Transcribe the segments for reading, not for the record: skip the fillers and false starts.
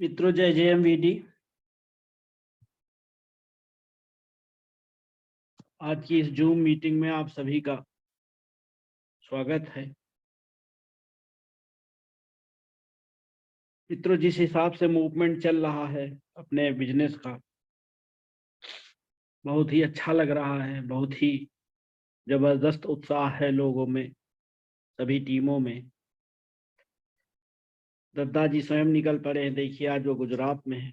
मित्रों, जय JMVD। आज की इस जूम मीटिंग में आप सभी का स्वागत है। मित्रों, जिस हिसाब से मूवमेंट चल रहा है अपने बिजनेस का, बहुत ही अच्छा लग रहा है। बहुत ही जबरदस्त उत्साह है लोगों में, सभी टीमों में। दद्दा जी स्वयं निकल पड़े हैं। देखिए, आज वो गुजरात में है,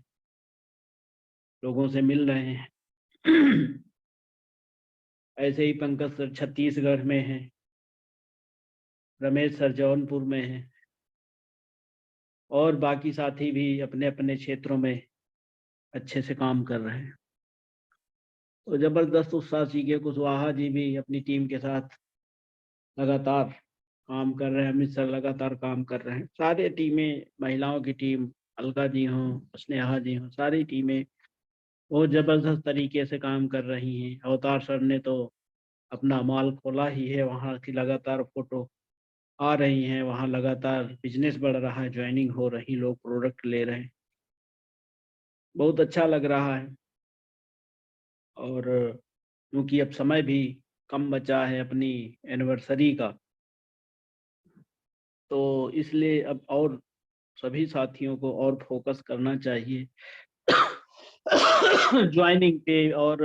लोगों से मिल रहे हैं। ऐसे ही पंकज सर छत्तीसगढ़ में हैं, रमेश सर जौनपुर में हैं, और बाकी साथी भी अपने अपने क्षेत्रों में अच्छे से काम कर रहे हैं। तो जबरदस्त उत्साह सीखे कुशवाहा जी भी अपनी टीम के साथ लगातार काम कर रहे हैं। अमित सर लगातार काम कर रहे हैं। सारे टीमें, महिलाओं की टीम, अलका जी हों, स्नेहा जी हों, सारी टीमें बहुत जबरदस्त तरीके से काम कर रही हैं। अवतार सर ने तो अपना माल खोला ही है, वहाँ की लगातार फोटो आ रही हैं, वहाँ लगातार बिजनेस बढ़ रहा है, ज्वाइनिंग हो रही, लोग प्रोडक्ट ले रहे हैं। बहुत अच्छा लग रहा है। और क्योंकि अब समय भी कम बचा है अपनी एनिवर्सरी का, तो इसलिए अब और सभी साथियों को और फोकस करना चाहिए ज्वाइनिंग पे और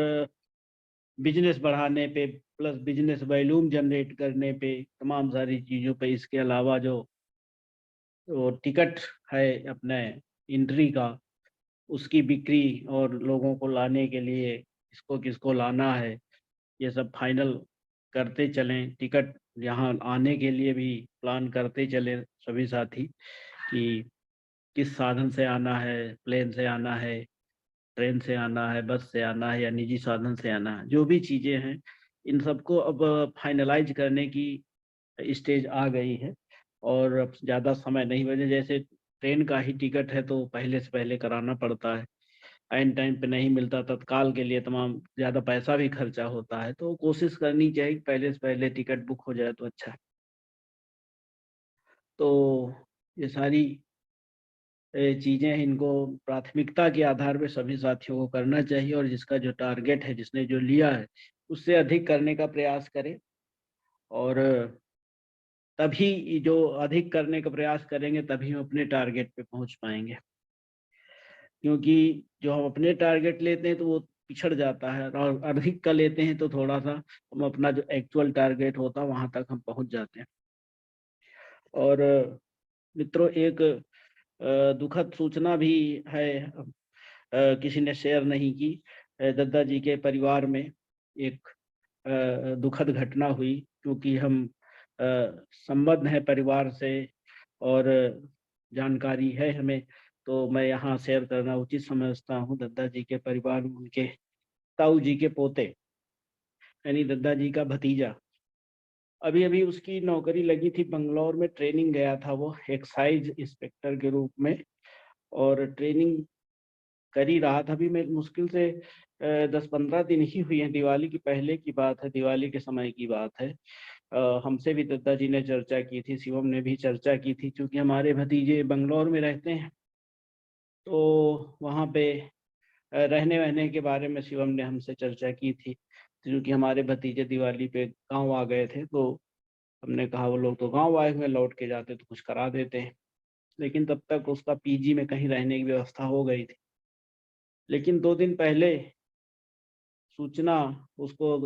बिजनेस बढ़ाने पे, प्लस बिजनेस वॉल्यूम जनरेट करने पे, तमाम सारी चीज़ों पे। इसके अलावा जो टिकट है अपने एंट्री का, उसकी बिक्री और लोगों को लाने के लिए किसको किसको लाना है, ये सब फाइनल करते चलें। टिकट यहाँ आने के लिए भी प्लान करते चलें सभी साथी कि किस साधन से आना है, प्लेन से आना है, ट्रेन से आना है, बस से आना है या निजी साधन से आना है। जो भी चीज़ें हैं, इन सबको अब फाइनलाइज करने की स्टेज आ गई है। और अब ज़्यादा समय नहीं बचे। जैसे ट्रेन का ही टिकट है तो पहले से पहले कराना पड़ता है, एंड टाइम पे नहीं मिलता, तत्काल के लिए तमाम ज़्यादा पैसा भी खर्चा होता है। तो कोशिश करनी चाहिए कि पहले से पहले टिकट बुक हो जाए तो अच्छा है। तो ये सारी चीज़ें हैं, इनको प्राथमिकता के आधार पे सभी साथियों को करना चाहिए, और जिसका जो टारगेट है, जिसने जो लिया है, उससे अधिक करने का प्रयास करें। और तभी जो अधिक करने का प्रयास करेंगे तभी हम अपने टारगेट पे पहुंच पाएंगे। क्योंकि जो हम अपने टारगेट लेते हैं तो वो पिछड़ जाता है, और अधिक का लेते हैं तो थोड़ा सा हम अपना जो एक्चुअल टारगेट होता है वहां तक हम पहुंच जाते हैं। और मित्रों, एक दुखद सूचना भी है, किसी ने शेयर नहीं की। दद्दा जी के परिवार में एक दुखद घटना हुई। क्योंकि हम संबद्ध हैं परिवार से और जानकारी है हमें, तो मैं यहाँ शेयर करना उचित समझता हूँ। दद्दा जी के परिवार में उनके ताऊ जी के पोते, यानी दद्दा जी का भतीजा, अभी अभी उसकी नौकरी लगी थी, बंगलौर में ट्रेनिंग गया था वो एक्साइज इंस्पेक्टर के रूप में, और ट्रेनिंग कर ही रहा था। अभी मैं मुश्किल से 10-15 दिन ही हुई हैं, दिवाली की पहले की बात है, दिवाली के समय की बात है। हमसे भी दद्दा जी ने चर्चा की थी, शिवम ने भी चर्चा की थी। क्योंकि हमारे भतीजे बंगलौर में रहते हैं, तो वहाँ पे रहने वहने के बारे में शिवम ने हमसे चर्चा की थी। क्योंकि हमारे भतीजे दिवाली पे गांव आ गए थे, तो हमने कहा वो लोग तो गांव आए हुए, लौट के जाते तो कुछ करा देते हैं। लेकिन तब तक उसका पीजी में कहीं रहने की व्यवस्था हो गई थी। लेकिन 2 दिन पहले सूचना, उसको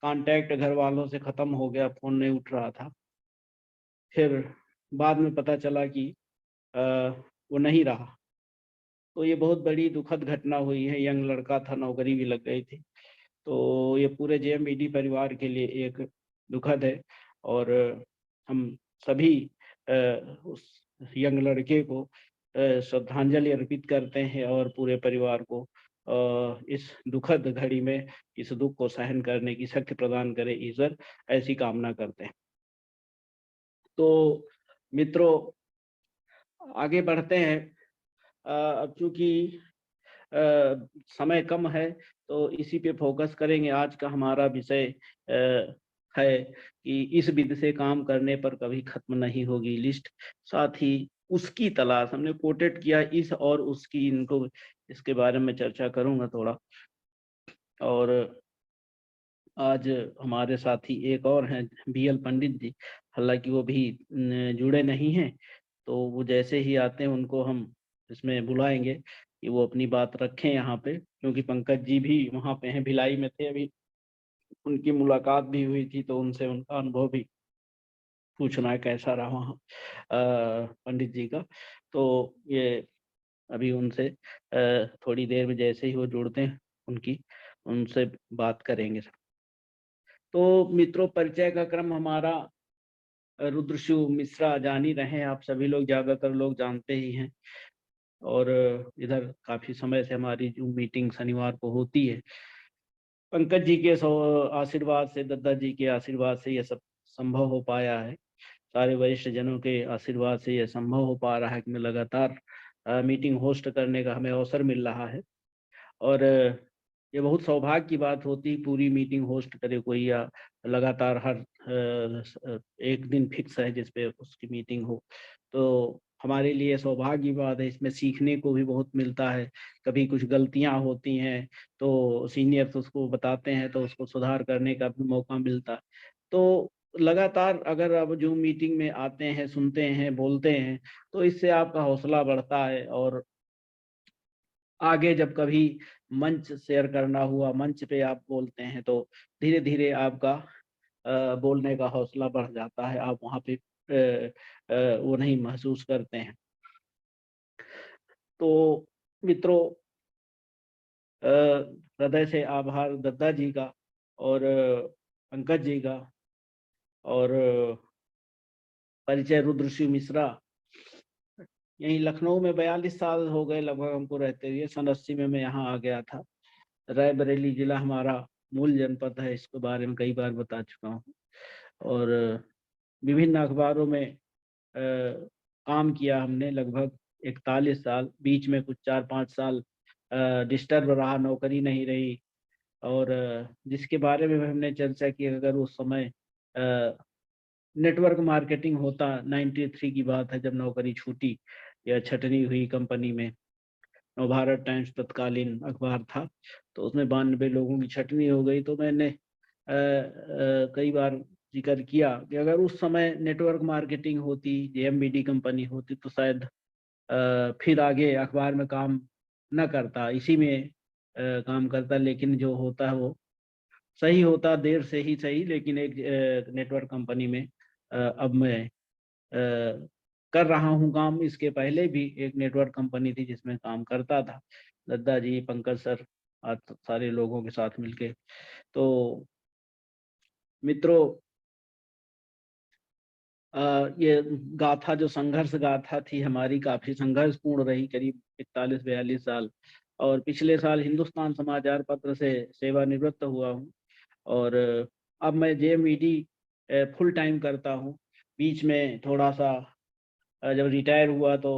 कांटेक्ट घर वालों से खत्म हो गया, फोन नहीं उठ रहा था। फिर बाद में पता चला कि वो नहीं रहा। तो ये बहुत बड़ी दुखद घटना हुई है। यंग लड़का था, नौकरी भी लग गई थी। तो ये पूरे JMVD परिवार के लिए एक दुखद है। और हम सभी उस यंग लड़के को श्रद्धांजलि अर्पित करते हैं, और पूरे परिवार को इस दुखद घड़ी में इस दुख को सहन करने की शक्ति प्रदान करे ईश्वर, ऐसी कामना करते हैं। तो मित्रों, आगे बढ़ते हैं। अब चूंकि समय कम है तो इसी पे फोकस करेंगे। आज का हमारा विषय है कि इस विधि से काम करने पर कभी खत्म नहीं होगी लिस्ट। साथ ही उसकी तलाश हमने कोटेड किया, इस और उसकी, इनको इसके बारे में चर्चा करूंगा थोड़ा। और आज हमारे साथी एक और हैं, BL पंडित जी, हालांकि वो भी जुड़े नहीं हैं, तो वो जैसे ही आते हैं उनको हम इसमें बुलाएंगे कि वो अपनी बात रखें यहाँ पे, क्योंकि पंकज जी भी वहाँ पे हैं, भिलाई में थे अभी, उनकी मुलाकात भी हुई थी, तो उनसे उनका अनुभव भी पूछना है कैसा रहा वहाँ पंडित जी का। तो ये अभी उनसे थोड़ी देर में जैसे ही वो जुड़ते हैं उनकी उनसे बात करेंगे। तो मित्रों, परिचय का क्रम हमारा रुद्रशिव मिश्रा जान ही रहे हैं, आप सभी लोग, ज्यादातर लोग जानते ही हैं। और इधर काफी समय से हमारी जो मीटिंग शनिवार को होती है, पंकज जी के आशीर्वाद से, दद्दा जी के आशीर्वाद से ये सब संभव हो पाया है। सारे वरिष्ठ जनों के आशीर्वाद से यह संभव हो पा रहा है कि मैं लगातार मीटिंग होस्ट करने का हमें अवसर मिल रहा है। और ये बहुत सौभाग्य की बात होती, पूरी मीटिंग होस्ट करे कोई, या लगातार हर एक दिन फिक्स है जिस पे उसकी मीटिंग हो, तो हमारे लिए सौभाग्य की बात है। इसमें सीखने को भी बहुत मिलता है। कभी कुछ गलतियां होती हैं तो सीनियर्स उसको बताते हैं, तो उसको सुधार करने का भी मौका मिलता है। तो लगातार अगर आप जो मीटिंग में आते हैं, सुनते हैं, बोलते हैं, तो इससे आपका हौसला बढ़ता है। और आगे जब कभी मंच शेयर करना हुआ, मंच पे आप बोलते हैं, तो धीरे धीरे आपका बोलने का हौसला बढ़ जाता है, आप वहाँ पे वो नहीं महसूस करते हैं। तो मित्रों, हृदय से आभार दद्दा जी का और पंकज जी का। और परिचय रुद्रशिव मिश्रा, यहीं लखनऊ में 42 साल हो गए लगभग हमको रहते हुए। सन 80 में मैं यहाँ आ गया था। रायबरेली जिला हमारा मूल जनपद है, इसके बारे में कई बार बता चुका हूँ। और विभिन्न अखबारों में काम किया हमने लगभग 41 साल। बीच में कुछ 4-5 साल डिस्टर्ब रहा, नौकरी नहीं रही। और जिसके बारे में हमने चर्चा की, अगर उस समय नेटवर्क मार्केटिंग होता, 93 की बात है जब नौकरी छूटी या छटनी हुई कंपनी में। नवभारत टाइम्स तत्कालीन अखबार था, तो उसमें 92 लोगों की छटनी हो गई। तो मैंने कई बार जिक्र किया कि अगर उस समय नेटवर्क मार्केटिंग होती, JMBD कंपनी होती, तो शायद फिर आगे अखबार में काम न करता, इसी में काम करता। लेकिन जो होता है वो सही होता, देर से ही सही, लेकिन एक नेटवर्क कंपनी में अब मैं कर रहा हूँ काम। इसके पहले भी एक नेटवर्क कंपनी थी जिसमें काम करता था, दद्दा जी, पंकज सर, आज सारे लोगों के साथ मिलके। तो मित्रों, ये गाथा जो संघर्ष गाथा थी हमारी, काफी संघर्षपूर्ण रही, करीब 41-42 साल। और पिछले साल हिंदुस्तान समाचार पत्र से सेवानिवृत्त हुआ हूँ। और अब मैं JMED फुल टाइम करता हूँ। बीच में थोड़ा सा जब रिटायर हुआ तो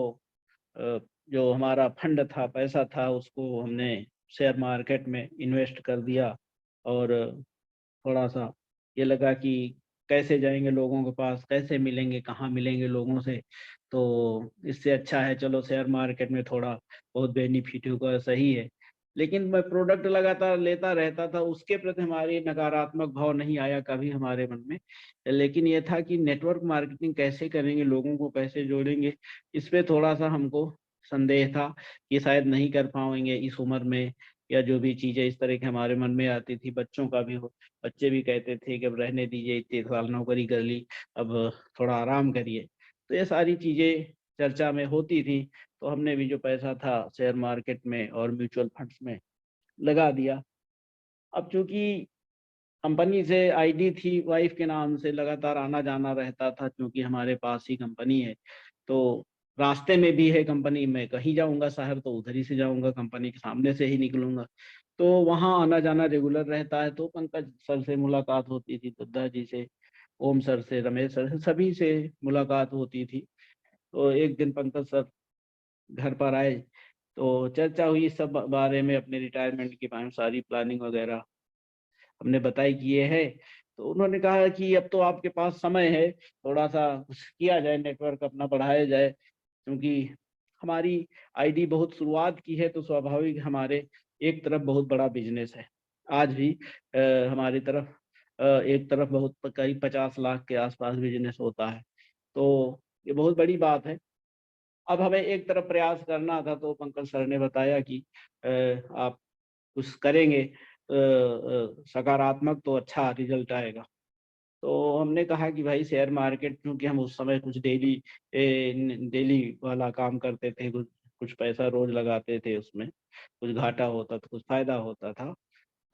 अ, जो हमारा फंड था, पैसा था, उसको हमने शेयर मार्केट में इन्वेस्ट कर दिया। और थोड़ा सा ये लगा कि कैसे जाएंगे लोगों के पास, कैसे मिलेंगे, कहाँ मिलेंगे लोगों से, तो इससे अच्छा है चलो शेयर मार्केट में थोड़ा बहुत बेनिफिट होगा, सही है। लेकिन मैं प्रोडक्ट लगातार लेता रहता था, उसके प्रति हमारी नकारात्मक भाव नहीं आया कभी हमारे मन में। लेकिन ये था कि नेटवर्क मार्केटिंग कैसे करेंगे, लोगों को कैसे जोड़ेंगे, इस पे थोड़ा सा हमको संदेह था कि शायद नहीं कर पाएंगे इस उम्र में, या जो भी चीजें इस तरह के हमारे मन में आती थी। बच्चों का भी बच्चे भी कहते थे कि अब रहने दीजिए, इतने साल नौकरी कर ली, अब थोड़ा आराम करिए। तो ये सारी चीजें चर्चा में होती थी। तो हमने भी जो पैसा था शेयर मार्केट में और म्यूचुअल फंड्स में लगा दिया। अब चूंकि कंपनी से ID थी, वाइफ के नाम से लगातार आना जाना रहता था, क्योंकि हमारे पास ही कंपनी है। तो रास्ते में भी है कंपनी, मैं कहीं जाऊंगा शहर तो उधर ही से जाऊंगा, कंपनी के सामने से ही निकलूंगा। तो वहाँ आना जाना रेगुलर रहता है। तो पंकज सर से मुलाकात होती थी, दद्दा जी से, ओम सर से, रमेश सर से, सभी से मुलाकात होती थी। तो एक दिन पंकज सर घर पर आए, तो चर्चा हुई इस सब बारे में, अपने रिटायरमेंट के बारे में सारी प्लानिंग वगैरह हमने बताई कि ये है। तो उन्होंने कहा कि अब तो आपके पास समय है, थोड़ा सा कुछ किया जाए, नेटवर्क अपना बढ़ाया जाए। क्योंकि हमारी आईडी बहुत शुरुआत की है, तो स्वाभाविक हमारे एक तरफ बहुत बड़ा बिजनेस है। आज भी हमारी तरफ एक तरफ बहुत करीब 50 लाख के आसपास बिजनेस होता है, तो ये बहुत बड़ी बात है। अब हमें एक तरफ प्रयास करना था, तो पंकज सर ने बताया कि आप कुछ करेंगे सकारात्मक, तो अच्छा रिजल्ट आएगा। तो हमने कहा कि भाई शेयर मार्केट, क्योंकि हम उस समय कुछ डेली डेली वाला काम करते थे, कुछ कुछ पैसा रोज लगाते थे, उसमें कुछ घाटा होता था, कुछ फायदा होता था।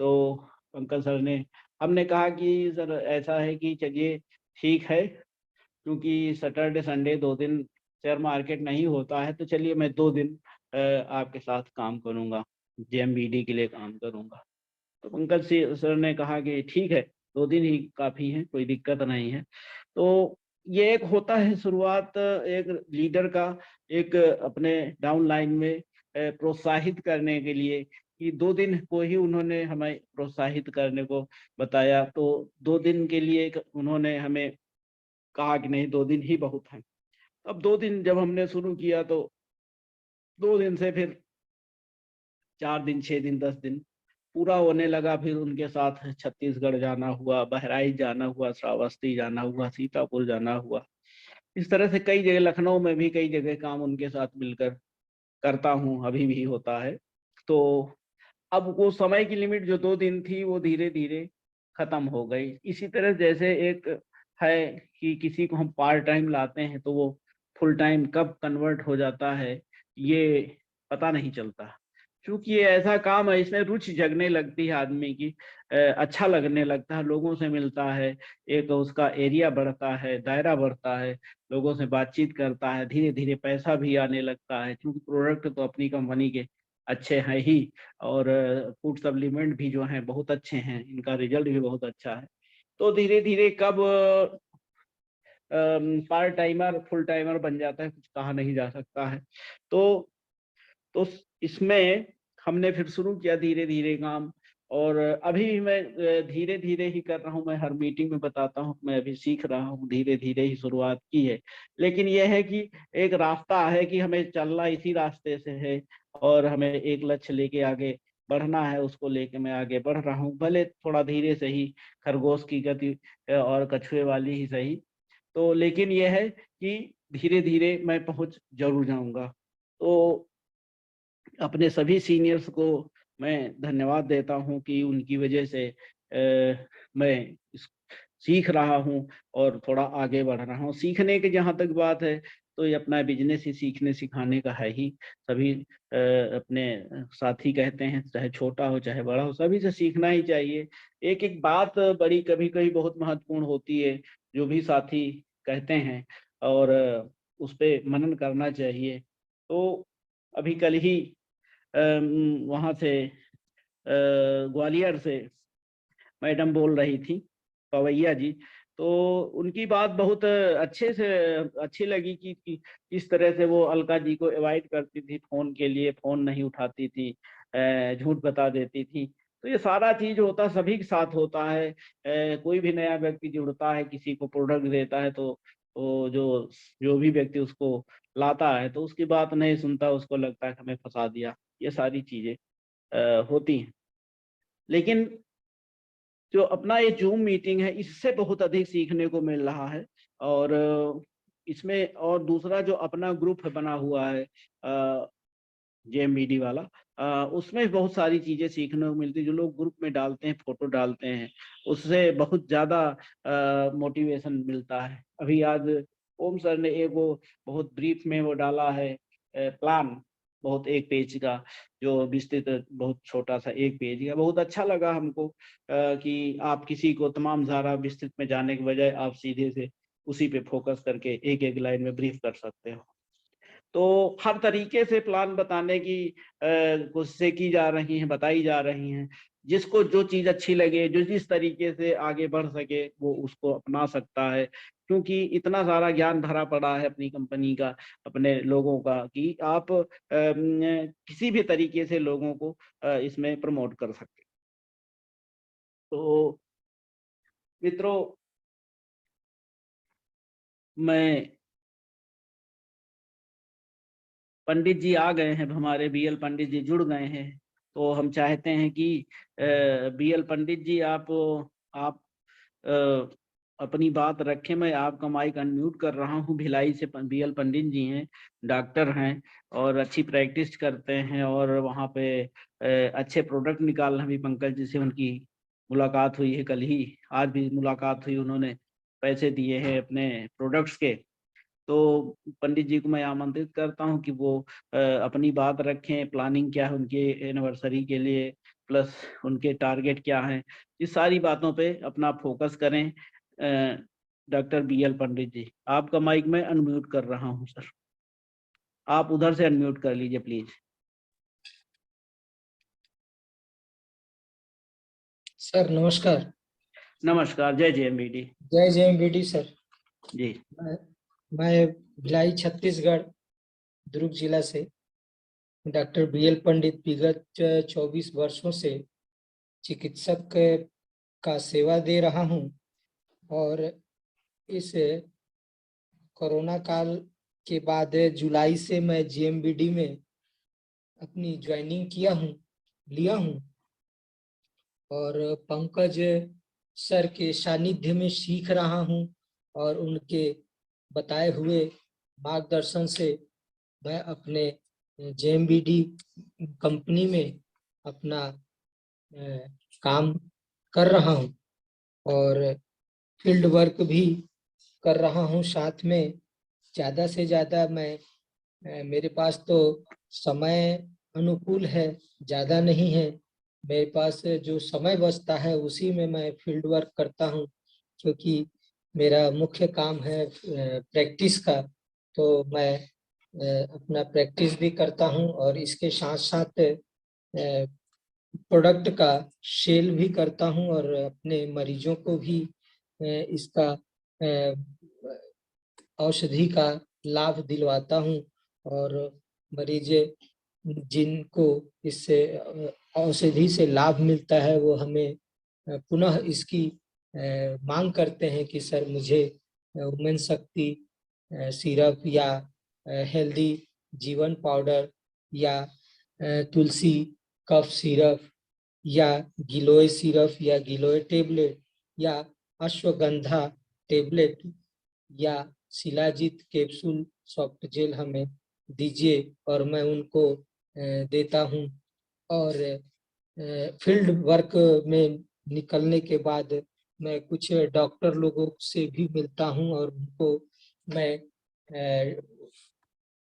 तो पंकज सर ने हमने कहा कि सर ऐसा है कि चलिए ठीक है, क्योंकि सैटरडे संडे 2 दिन शेयर मार्केट नहीं होता है, तो चलिए मैं 2 दिन आपके साथ काम करूंगा, जेएमबीडी के लिए काम करूंगा। तो पंकज सर ने कहा कि ठीक है, 2 दिन ही काफी है, कोई दिक्कत नहीं है। तो ये एक होता है शुरुआत एक लीडर का, एक अपने डाउन लाइन में प्रोत्साहित करने के लिए, कि 2 दिन को ही उन्होंने हमें प्रोत्साहित करने को बताया। तो 2 दिन के लिए उन्होंने हमें कहा कि नहीं, 2 दिन ही बहुत है। अब 2 दिन जब हमने शुरू किया, तो 2 दिन से फिर 4 दिन, 6 दिन, 10 दिन पूरा होने लगा। फिर उनके साथ छत्तीसगढ़ जाना हुआ, बहराइच जाना हुआ, श्रावस्ती जाना हुआ, सीतापुर जाना हुआ। इस तरह से कई जगह, लखनऊ में भी कई जगह काम उनके साथ मिलकर करता हूँ, अभी भी होता है। तो अब वो समय की लिमिट जो 2 दिन थी, वो धीरे धीरे खत्म हो गई। इसी तरह जैसे एक है कि किसी को हम पार्ट टाइम लाते हैं, तो वो फुल टाइम कब कन्वर्ट हो जाता है, ये पता नहीं चलता। क्योंकि ये ऐसा काम है, इसमें रुचि जगने लगती है आदमी की, अच्छा लगने लगता है, लोगों से मिलता है, एक उसका एरिया बढ़ता है, दायरा बढ़ता है, लोगों से बातचीत करता है, धीरे धीरे पैसा भी आने लगता है, क्योंकि प्रोडक्ट तो अपनी कंपनी के अच्छे हैं ही, और फूड सप्लीमेंट भी जो हैं बहुत अच्छे हैं, इनका रिजल्ट भी बहुत अच्छा है। तो धीरे धीरे कब पार्ट टाइमर फुल टाइमर बन जाता है, कुछ कहा नहीं जा सकता है। तो तो इसमें हमने फिर शुरू किया धीरे धीरे काम, और अभी भी मैं धीरे धीरे ही कर रहा हूँ। मैं हर मीटिंग में बताता हूँ, मैं अभी सीख रहा हूँ, धीरे धीरे ही शुरुआत की है। लेकिन यह है कि एक रास्ता है कि हमें चलना इसी रास्ते से है, और हमें एक लक्ष्य लेके आगे बढ़ना है, उसको लेके मैं आगे बढ़ रहा हूँ, भले थोड़ा धीरे से ही, खरगोश की गति और कछुए वाली ही सही। तो लेकिन यह है कि धीरे धीरे मैं पहुंच जरूर जाऊंगा। तो अपने सभी सीनियर्स को मैं धन्यवाद देता हूं कि उनकी वजह से मैं सीख रहा हूं और थोड़ा आगे बढ़ रहा हूं। सीखने की जहाँ तक बात है, तो ये अपना बिजनेस ही सीखने सिखाने का है ही। सभी अपने साथी कहते हैं, चाहे छोटा हो चाहे बड़ा हो, सभी से सीखना ही चाहिए। एक एक बात बड़ी कभी कभी बहुत महत्वपूर्ण होती है, जो भी साथी कहते हैं, और उस पे मनन करना चाहिए। तो अभी कल ही वहाँ से ग्वालियर से मैडम बोल रही थी, पवैया जी। तो उनकी बात बहुत अच्छे से अच्छी लगी कि किस तरह से वो अलका जी को अवॉइड करती थी, फोन के लिए फोन नहीं उठाती थी, झूठ बता देती थी। तो ये सारा चीज होता, सभी के साथ होता है। कोई भी नया व्यक्ति जुड़ता है, किसी को प्रोडक्ट देता है, तो जो जो भी व्यक्ति उसको लाता है, तो उसकी बात नहीं सुनता, उसको लगता है कि हमें फंसा दिया। ये सारी चीजें होती हैं। लेकिन जो अपना ये जूम मीटिंग है, इससे बहुत अधिक सीखने को मिल रहा है। और इसमें और दूसरा जो अपना ग्रुप बना हुआ है जेएमबीडी वाला, उसमें बहुत सारी चीजें सीखने को मिलती है। जो लोग ग्रुप में डालते हैं, फोटो डालते हैं, उससे बहुत ज्यादा मोटिवेशन मिलता है। अभी आज ओम सर ने एक वो बहुत ब्रीफ में वो डाला है प्लान, बहुत 1 पेज का, जो विस्तृत बहुत छोटा सा 1 पेज का, बहुत अच्छा लगा हमको कि आप किसी को तमाम सारा विस्तृत में जाने के बजाय आप सीधे से उसी पे फोकस करके एक एक लाइन में ब्रीफ कर सकते हो। तो हर तरीके से प्लान बताने की कोशिशें की जा रही हैं, बताई जा रही हैं। जिसको जो चीज अच्छी लगे, जो जिस तरीके से आगे बढ़ सके, वो उसको अपना सकता है। क्योंकि इतना सारा ज्ञान भरा पड़ा है अपनी कंपनी का, अपने लोगों का, कि आप किसी भी तरीके से लोगों को इसमें प्रमोट कर सकते। तो मित्रों, मैं पंडित जी आ गए हैं, हमारे बीएल पंडित जी जुड़ गए हैं, तो हम चाहते हैं कि बीएल पंडित जी आप अपनी बात रखें। मैं आपका माइक अनम्यूट कर रहा हूं। भिलाई से बीएल पंडित जी हैं, डॉक्टर हैं और अच्छी प्रैक्टिस करते हैं और वहाँ पे अच्छे प्रोडक्ट निकालना भी। पंकज जी से उनकी मुलाकात हुई है कल ही, आज भी मुलाकात हुई, उन्होंने पैसे दिए हैं अपने प्रोडक्ट्स के। तो पंडित जी को मैं आमंत्रित करता हूं कि वो अपनी बात रखें, प्लानिंग क्या है उनके एनिवर्सरी के लिए, प्लस उनके टारगेट क्या हैं, इस सारी बातों पे अपना फोकस करें। डॉक्टर बीएल पंडित जी, आपका माइक मैं अनम्यूट कर रहा हूं सर, आप उधर से अनम्यूट कर लीजिए प्लीज। सर नमस्कार। नमस्कार, जय JMBD। जय JMBD सर। जी मैं भिलाई छत्तीसगढ़ दुर्ग जिला से डॉक्टर बीएल पंडित विगत 24 वर्षों से चिकित्सक का सेवा दे रहा हूं और इस कोरोना काल के बाद जुलाई से मैं JMBD में अपनी ज्वाइनिंग लिया हूं और पंकज सर के सानिध्य में सीख रहा हूं और उनके बताए हुए मार्गदर्शन से मैं अपने JMBD कंपनी में अपना काम कर रहा हूं और फील्ड वर्क भी कर रहा हूं साथ में। ज़्यादा से ज़्यादा मैं मेरे पास तो समय अनुकूल है, ज़्यादा नहीं है। मेरे पास जो समय बचता है उसी में मैं फील्ड वर्क करता हूं, क्योंकि मेरा मुख्य काम है प्रैक्टिस का। तो मैं अपना प्रैक्टिस भी करता हूं और इसके साथ साथ प्रोडक्ट का सेल भी करता हूं और अपने मरीजों को भी इसका औषधि का लाभ दिलवाता हूं और मरीज जिनको इससे औषधि से लाभ मिलता है वो हमें पुनः इसकी मांग करते हैं कि सर मुझे वुमेन शक्ति सिरप या हेल्दी जीवन पाउडर या तुलसी कफ सिरप या गिलोय सिरप या गिलोय टेबलेट या अश्वगंधा टेबलेट या शिलाजीत कैप्सूल सॉफ्ट जेल हमें दीजिए और मैं उनको देता हूं। और फील्ड वर्क में निकलने के बाद मैं कुछ डॉक्टर लोगों से भी मिलता हूं और उनको मैं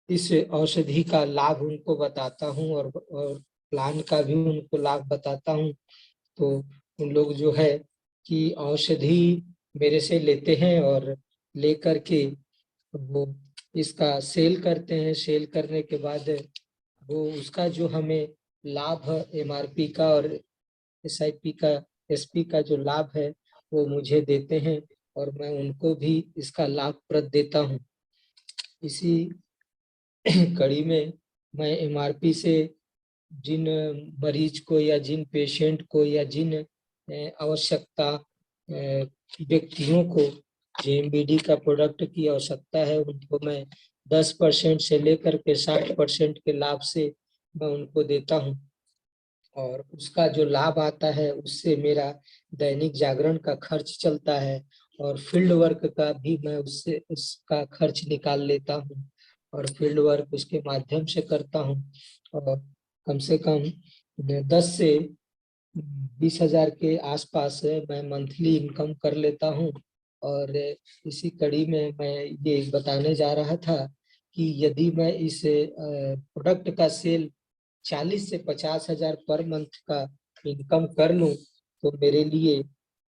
इस औषधि का लाभ उनको बताता हूं और प्लान का भी उनको लाभ बताता हूं। तो उन लोग जो है कि औषधि मेरे से लेते हैं और लेकर के वो इसका सेल करते हैं। सेल करने के बाद वो उसका जो हमें लाभ है MRP का और SIP का SP का जो लाभ है वो मुझे देते हैं और मैं उनको भी इसका लाभप्रद देता हूँ। इसी कड़ी में मैं MRP से जिन मरीज को या जिन पेशेंट को या जिन आवश्यकता व्यक्तियों को JMBD का प्रोडक्ट की आवश्यकता है उनको मैं 10% से लेकर के 60% के लाभ से मैं उनको देता हूं और उसका जो लाभ आता है उससे मेरा दैनिक जागरण का खर्च चलता है और फील्ड वर्क का भी मैं उससे उसका खर्च निकाल लेता हूं और फील्ड वर्क उसके माध्यम से करता हूं और कम से कम 10 से 20,000 के आसपास मैं मंथली इनकम कर लेता हूं। और इसी कड़ी में मैं ये बताने जा रहा था कि यदि मैं इस प्रोडक्ट का सेल 40 से 50,000 पर मंथ का इनकम कर लूं तो मेरे लिए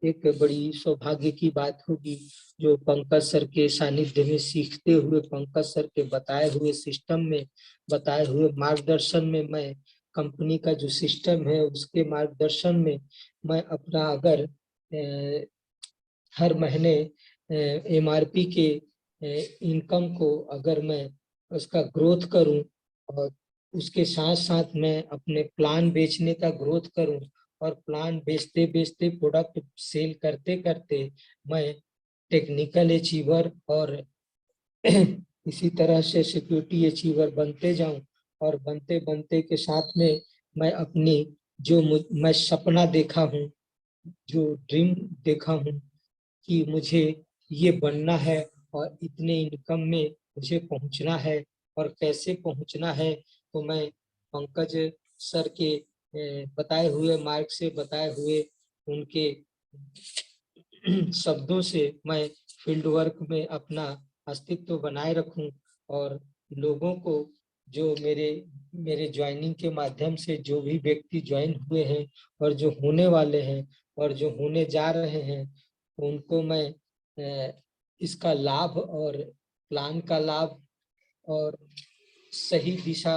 एक बड़ी सौभाग्य की बात होगी। जो पंकज सर के सानिध्य में सीखते हुए, पंकज सर के बताए हुए सिस्टम में, बताए हुए मार्गदर्शन में, मैं कंपनी का जो सिस्टम है उसके मार्गदर्शन में मैं अपना अगर हर महीने MRP के इनकम को अगर मैं उसका ग्रोथ करूं और उसके साथ साथ मैं अपने प्लान बेचने का ग्रोथ करूं और प्लान बेचते बेचते प्रोडक्ट सेल करते करते मैं टेक्निकल अचीवर और इसी तरह से सिक्योरिटी अचीवर बनते जाऊं और बनते बनते के साथ में मैं अपनी मैं सपना देखा हूं, जो ड्रीम देखा हूं कि मुझे ये बनना है और इतने इनकम में मुझे पहुंचना है और कैसे पहुंचना है, तो मैं पंकज सर के बताए हुए मार्ग से बताए हुए उनके शब्दों से मैं फील्ड वर्क में अपना अस्तित्व बनाए रखूं और लोगों को जो मेरे मेरे ज्वाइनिंग के माध्यम से जो भी व्यक्ति ज्वाइन हुए हैं और जो होने वाले हैं और जो होने जा रहे हैं, उनको मैं इसका लाभ और प्लान का लाभ और सही दिशा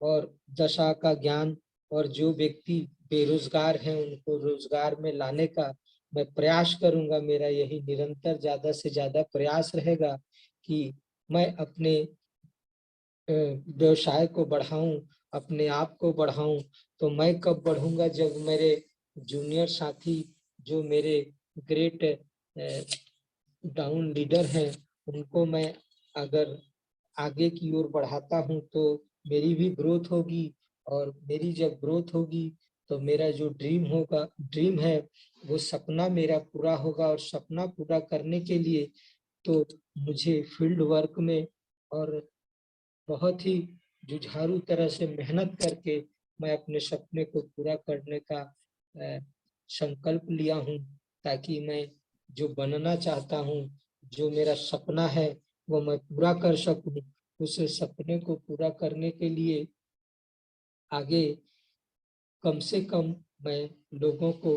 और दशा का ज्ञान और जो व्यक्ति बेरोजगार हैं उनको रोजगार में लाने का मैं प्रयास करूंगा। मेरा यही निरंतर ज्यादा से ज्यादा प्रयास रहेगा कि मैं अपने व्यवसाय को बढ़ाऊं, अपने आप को बढ़ाऊं। तो मैं कब बढ़ूंगा? जब मेरे जूनियर साथी जो मेरे ग्रेट डाउन लीडर हैं उनको मैं अगर आगे की ओर बढ़ाता हूं तो मेरी भी ग्रोथ होगी और मेरी जब ग्रोथ होगी तो मेरा जो ड्रीम है वो सपना मेरा पूरा होगा और सपना पूरा करने के लिए तो मुझे फील्ड वर्क में और बहुत ही जुझारू तरह से मेहनत करके मैं अपने सपने को पूरा करने का संकल्प लिया हूं, ताकि मैं जो बनना चाहता हूं, जो मेरा सपना है वो मैं पूरा कर सकूं। उस सपने को पूरा करने के लिए आगे कम से कम मैं लोगों को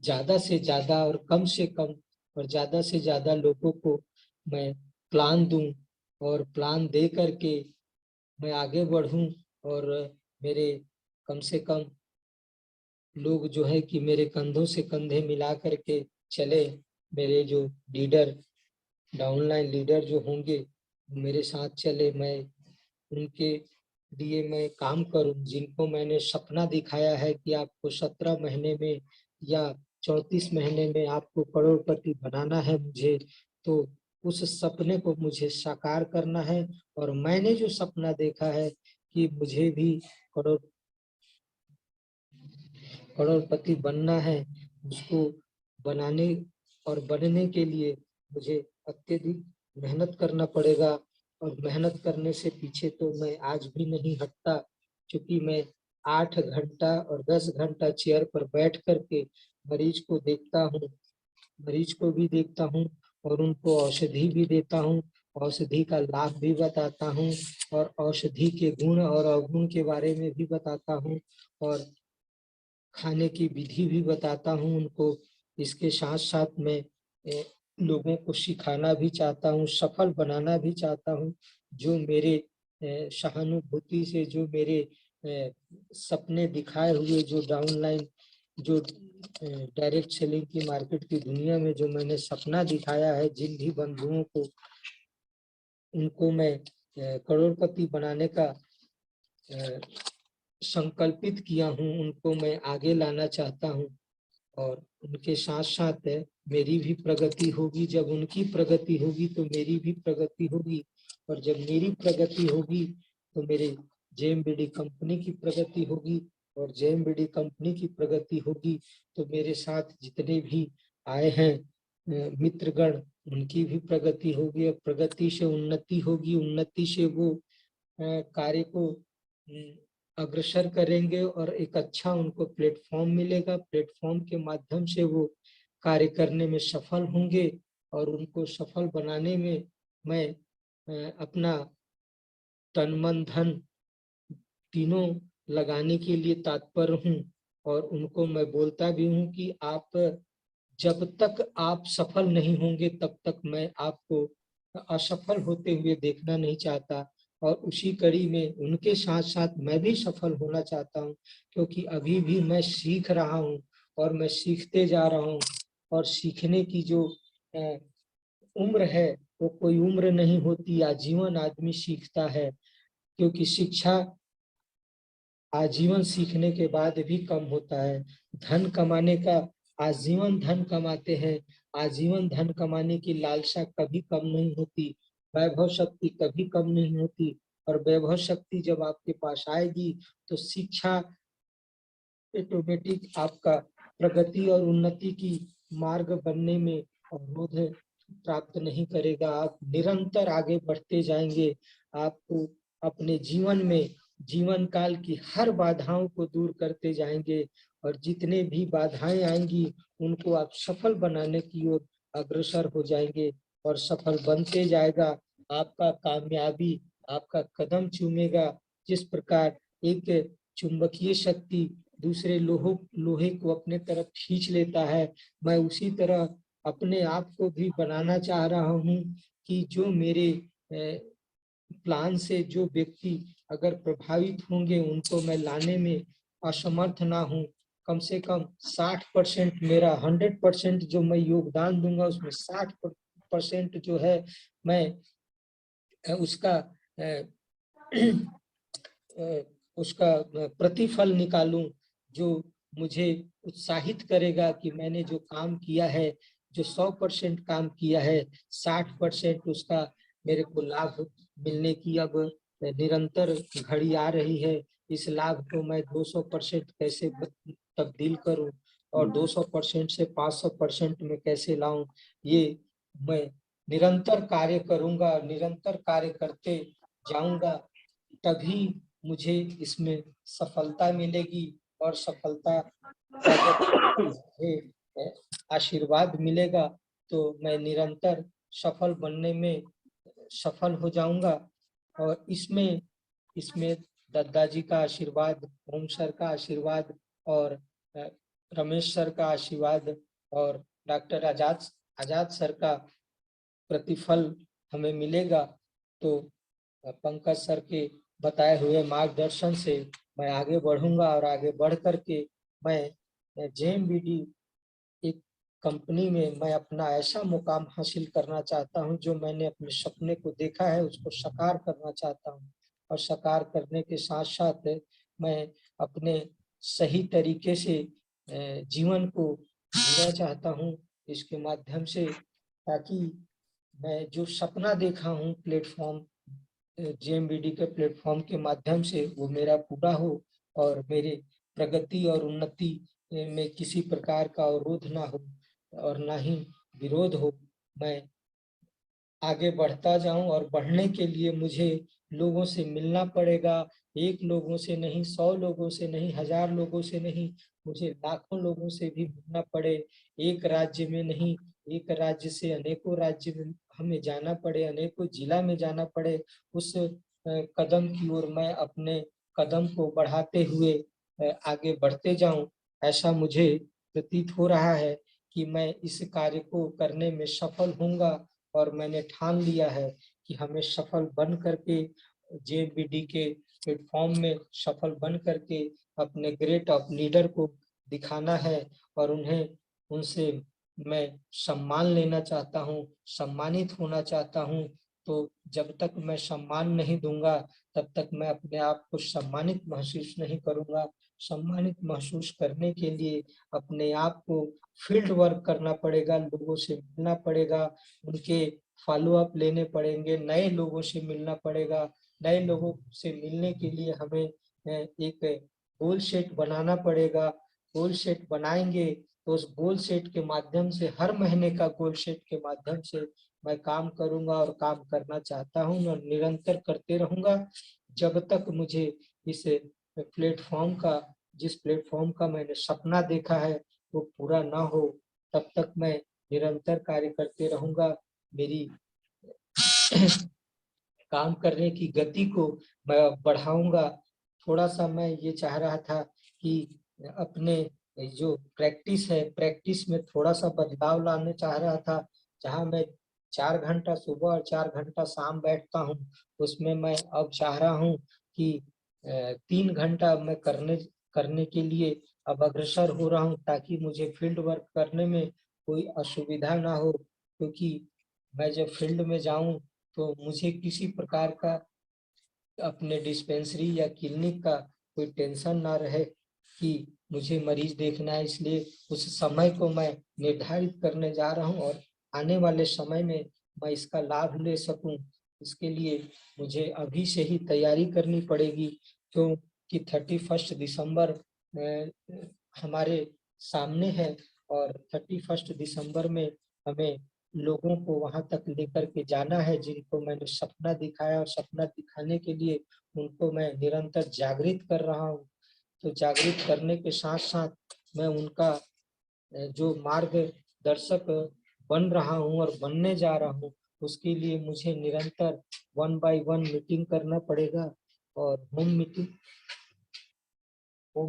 ज्यादा से ज्यादा और कम से कम और ज्यादा से ज्यादा लोगों को मैं प्लान दूं और प्लान दे करके मैं आगे बढ़ूं और मेरे कम से कम लोग जो है कि मेरे कंधों से कंधे मिला करके चले। मेरे जो लीडर डाउनलाइन लीडर जो होंगे मेरे साथ चले, मैं उनके लिए मैं काम करूं। जिनको मैंने सपना दिखाया है कि आपको 17 महीने में या 34 महीने में आपको करोड़पति बनाना है मुझे, तो उस सपने को मुझे साकार करना है। और मैंने जो सपना देखा है कि मुझे भी करोड़पति बनना है, उसको बनाने और बनने के लिए मुझे अत्यधिक मेहनत करना पड़ेगा। और मेहनत करने से पीछे तो मैं आज भी नहीं हटता, क्योंकि मैं 8 घंटा और 10 घंटा चेयर पर बैठ करके मरीज को देखता हूँ, मरीज को भी देखता हूँ और उनको औषधि भी देता हूँ, औषधि का लाभ भी बताता हूँ और औषधि के गुण और अवगुण के बारे में भी बताता हूँ और खाने की विधि भी बताता हूँ उनको। इसके साथ साथ मैं लोगों को सिखाना भी चाहता हूँ, सफल बनाना भी चाहता हूँ। जो मेरे सहानुभूति से जो मेरे सपने दिखाए हुए जो डाउनलाइन जो डायरेक्ट सेलिंग की मार्केट की दुनिया में जो मैंने सपना दिखाया है जिन भी बंधुओं को, उनको मैं करोड़पति बनाने का संकल्पित किया हूँ, उनको मैं आगे लाना चाहता हूँ। और उनके साथ साथ मेरी भी प्रगति होगी। जब उनकी प्रगति होगी तो मेरी भी प्रगति होगी और जब मेरी प्रगति होगी तो मेरे जेएमबीडी कंपनी की प्रगति होगी और जेएमबीडी कंपनी की प्रगति होगी तो मेरे साथ जितने भी आए हैं मित्रगण उनकी भी प्रगति होगी और प्रगति से उन्नति होगी, उन्नति से वो कार्य को अग्रसर करेंगे और एक अच्छा उनको प्लेटफॉर्म मिलेगा। प्लेटफॉर्म के माध्यम से वो कार्य करने में सफल होंगे और उनको सफल बनाने में मैं अपना तन मन धन तीनों लगाने के लिए तत्पर हूँ। और उनको मैं बोलता भी हूँ कि आप जब तक आप सफल नहीं होंगे तब तक मैं आपको असफल होते हुए देखना नहीं चाहता। और उसी कड़ी में उनके साथ साथ मैं भी सफल होना चाहता हूँ, क्योंकि अभी भी मैं सीख रहा हूँ और मैं सीखते जा रहा हूँ। और सीखने की जो उम्र है वो कोई उम्र नहीं होती, आजीवन आदमी सीखता है। क्योंकि शिक्षा आजीवन सीखने के बाद भी कम होता है। धन कमाने का आजीवन धन कमाते हैं, आजीवन धन कमाने की लालसा कभी कम नहीं होती। वैभव शक्ति कभी कम नहीं होती, और वैभव शक्ति जब आपके पास आएगी तो शिक्षा ऑटोमेटिक आपका प्रगति और उन्नति की मार्ग बनने में अवरोध प्राप्त नहीं करेगा। आप निरंतर आगे बढ़ते जाएंगे। आपको अपने जीवन में जीवन काल की हर बाधाओं को दूर करते जाएंगे, और जितने भी बाधाएं आएंगी उनको आप सफल बनाने की ओर अग्रसर हो जाएंगे, और सफल बनते जाएगा। आपका कामयाबी आपका कदम चूमेगा। जिस प्रकार एक चुंबकीय शक्ति दूसरे लोहे को अपने तरफ खींच लेता है, मैं उसी तरह अपने आप को भी बनाना चाह रहा हूँ कि जो मेरे प्लान से जो व्यक्ति अगर प्रभावित होंगे उनको मैं लाने में असमर्थ ना हूँ। कम से कम 60% मेरा 100% जो मैं योगदान दूंगा उसमें 60% जो है मैं उसका उसका प्रतिफल निकालूं, जो मुझे उत्साहित करेगा कि मैंने जो काम किया है, जो 100% काम किया है, 60% उसका मेरे को लाभ मिलने की अब निरंतर घड़ी आ रही है। इस लाभ को मैं 200% कैसे तब्दील करूं और 200% से 500% में कैसे लाऊं, ये मैं निरंतर कार्य करूंगा, निरंतर कार्य करते जाऊंगा, तभी मुझे इसमें सफलता मिलेगी। और सफलता का जब मुझे आशीर्वाद मिलेगा तो मैं निरंतर सफल बनने में सफल हो जाऊंगा। और इसमें इसमें दादाजी का आशीर्वाद, ओम सर का आशीर्वाद, और रमेश सर का आशीर्वाद, और डॉक्टर आजाद सर का प्रतिफल हमें मिलेगा। तो पंकज सर के बताए हुए मार्गदर्शन से मैं आगे बढ़ूंगा, और आगे बढ़ करके मैं JMBD एक कंपनी में मैं अपना ऐसा मुकाम हासिल करना चाहता हूं, जो मैंने अपने सपने को देखा है उसको साकार करना चाहता हूं। और साकार करने के साथ साथ मैं अपने सही तरीके से जीवन को जीना चाहता हूं इसके माध्यम से, ताकि मैं जो सपना देखा हूं प्लेटफॉर्म JMBD के प्लेटफॉर्म के माध्यम से वो मेरा पूरा हो, और मेरे प्रगति और उन्नति में किसी प्रकार का अवरोध ना हो और ना ही विरोध हो। मैं आगे बढ़ता जाऊं, और बढ़ने के लिए मुझे लोगों से मिलना पड़ेगा। एक लोगों से नहीं, 100 लोगों से नहीं, 1000 लोगों से नहीं, मुझे लाखों लोगों से भी मिलना पड़े। एक राज्य में नहीं, एक राज्य से अनेकों राज्य में हमें जाना पड़े, अनेकों जिला में जाना पड़े। उस कदम की ओर मैं अपने कदम को बढ़ाते हुए आगे बढ़ते जाऊं। ऐसा मुझे प्रतीत हो रहा है कि मैं इस कार्य को करने में सफल होऊंगा, और मैंने ठान लिया है कि हमें सफल बन करके JMBD के प्लेटफॉर्म में सफल बन करके अपने ग्रेट ऑफ लीडर को दिखाना है, और उन्हें उनसे मैं सम्मान लेना चाहता हूँ, सम्मानित होना चाहता हूँ। तो जब तक मैं सम्मान नहीं दूंगा तब तक मैं अपने आप को सम्मानित महसूस नहीं करूंगा। सम्मानित महसूस करने के लिए अपने आप को फील्ड वर्क करना पड़ेगा, लोगों से मिलना पड़ेगा, उनके फॉलो अप लेने पड़ेंगे, नए लोगों से मिलना पड़ेगा। नए लोगों से मिलने के लिए हमें एक गोल सेट बनाना पड़ेगा। गोल सेट बनाएंगे तो उस गोल सेट के माध्यम से, हर महीने का गोल सेट के माध्यम से मैं काम करूंगा, और काम करना चाहता हूं और निरंतर करते रहूंगा जब तक मुझे इस प्लेटफॉर्म का, जिस प्लेटफॉर्म का मैंने सपना देखा है वो पूरा ना हो, तब तक मैं निरंतर कार्य करते रहूंगा। मेरी काम करने की गति को मैं बढ़ाऊंगा। थोड़ा सा मैं ये चाह रहा था कि अपने जो प्रैक्टिस है, प्रैक्टिस में थोड़ा सा बदलाव लाने चाह रहा था। जहां मैं 4 घंटा सुबह और 4 घंटा शाम बैठता हूं, उसमें मैं अब चाह रहा हूं कि 3 घंटा मैं करने के लिए अब अग्रसर हो रहा हूं, ताकि मुझे फील्ड वर्क करने में कोई असुविधा ना हो। क्योंकि मैं जब फील्ड में जाऊं तो मुझे किसी प्रकार का अपने डिस्पेंसरी या क्लिनिक का कोई टेंशन ना रहे कि मुझे मरीज देखना है। इसलिए उस समय को मैं निर्धारित करने जा रहा हूं, और आने वाले समय में मैं इसका लाभ ले सकूं। इसके लिए मुझे अभी से ही तैयारी करनी पड़ेगी, क्योंकि 31 दिसंबर हमारे सामने है और 31 दिसंबर में हमें लोगों को वहां तक लेकर के जाना है जिनको मैंने सपना दिखाया, और सपना दिखाने के लिए उनको मैं निरंतर जागृत कर रहा हूँ। तो जागृत करने के साथ साथ मैं उनका जो मार्गदर्शक बन रहा हूँ और बनने जा रहा हूँ, उसके लिए मुझे निरंतर 1 बाय 1 मीटिंग करना पड़ेगा और होम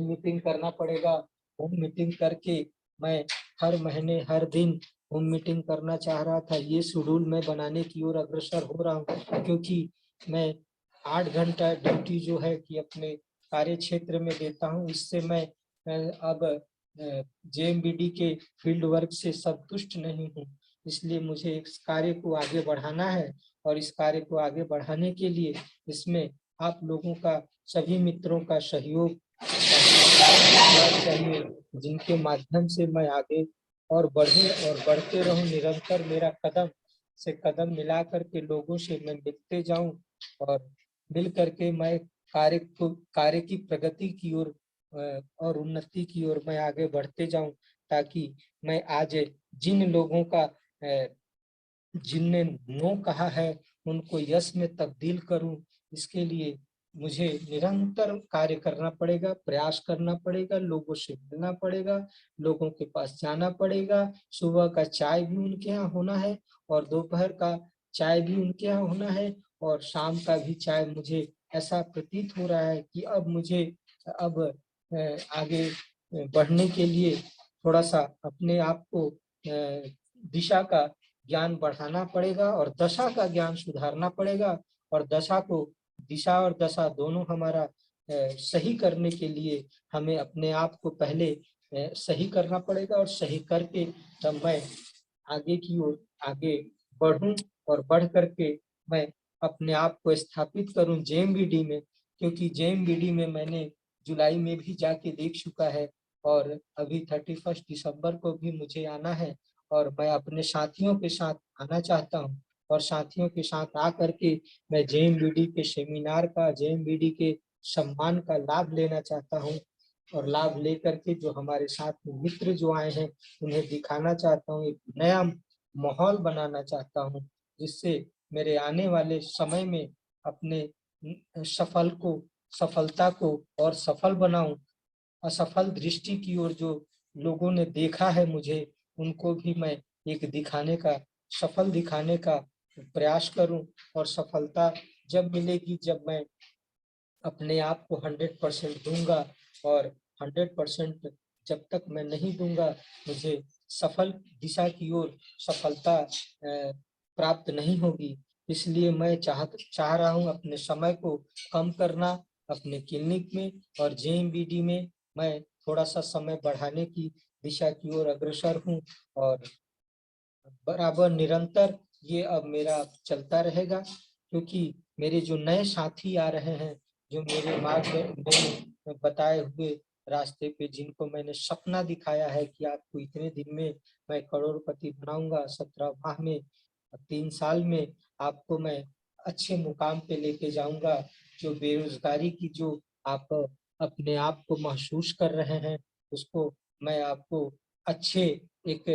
मीटिंग करना पड़ेगा। होम मीटिंग करके मैं हर महीने हर दिन होम मीटिंग करना चाह रहा था। ये शेड्यूल मैं बनाने की ओर अग्रसर हो रहा हूँ, क्योंकि मैं 8 घंटा ड्यूटी जो है कि अपने कार्य क्षेत्र में देता हूँ। इससे मैं अब जेएमबीडी के फील्ड वर्क से संतुष्ट नहीं हूँ। इसलिए मुझे इस कार्य को आगे बढ़ाना है, और इस कार्य को आगे बढ़ाने के लिए इसमें आप लोगों का, सभी मित्रों का सहयोग चाहिए, जिनके माध्यम से मैं आगे और बढ़े और बढ़ते रहूं। निरंतर मेरा कदम से कदम मिला करके लोगों से मैं मिलते जाऊं, और मिल करके मैं कार्य की प्रगति की ओर और उन्नति की ओर मैं आगे बढ़ते जाऊं, ताकि मैं आज जिन लोगों का जिनने नो कहा है उनको यश में तब्दील करूं। इसके लिए मुझे निरंतर कार्य करना पड़ेगा, प्रयास करना पड़ेगा, लोगों से मिलना पड़ेगा, लोगों के पास जाना पड़ेगा। सुबह का चाय भी उनके यहाँ होना है और दोपहर का चाय भी उनके यहाँ होना है और शाम का भी चाय। मुझे ऐसा प्रतीत हो रहा है कि अब मुझे अब आगे बढ़ने के लिए थोड़ा सा अपने आप को दिशा का ज्ञान बढ़ाना पड़ेगा और दशा का ज्ञान सुधारना पड़ेगा, और दशा को दिशा और दशा दोनों हमारा सही करने के लिए हमें अपने आप को पहले सही करना पड़ेगा, और सही करके तब मैं आगे की ओर आगे बढ़ूं और बढ़ करके मैं अपने आप को स्थापित करूं जेएमबीडी में। क्योंकि जेएमबीडी में मैंने जुलाई में भी जाके देख चुका है, और अभी 31 दिसंबर को भी मुझे आना है, और मैं अपने साथियों के साथ आना चाहता हूं, और साथियों के साथ आकर के मैं जेएमबीडी के सेमिनार का, जेएमबीडी के सम्मान का लाभ लेना चाहता हूं, और लाभ लेकर के जो हमारे साथ में मित्र जो आए हैं उन्हें दिखाना चाहता हूँ, एक नया माहौल बनाना चाहता हूँ, जिससे मेरे आने वाले समय में अपने सफलता को और सफल बनाऊं। असफल दृष्टि की ओर जो लोगों ने देखा है मुझे, उनको भी मैं एक सफल दिखाने का प्रयास करूं, और सफलता जब मिलेगी जब मैं अपने आप को 100% दूंगा, और 100% जब तक मैं नहीं दूंगा मुझे सफल दिशा की ओर सफलता प्राप्त नहीं होगी। इसलिए मैं चाह रहा हूं अपने समय को कम करना अपने क्लिनिक में, और जेएमबीडी में मैं थोड़ा सा समय बढ़ाने की दिशा की ओर अग्रसर हूं, और बराबर निरंतर ये अब मेरा चलता रहेगा। क्योंकि मेरे जो नए साथी आ रहे हैं, जो मेरे मार्ग में बताए हुए रास्ते पे, जिनको मैंने सपना दिखाया है कि आपको इतने दिन में मैं करोड़पति बनाऊंगा, 17 माह में, 3 साल में आपको मैं अच्छे मुकाम पे लेके जाऊंगा। जो बेरोजगारी की जो आप अपने आप को महसूस कर रहे हैं, उसको मैं आपको अच्छे एक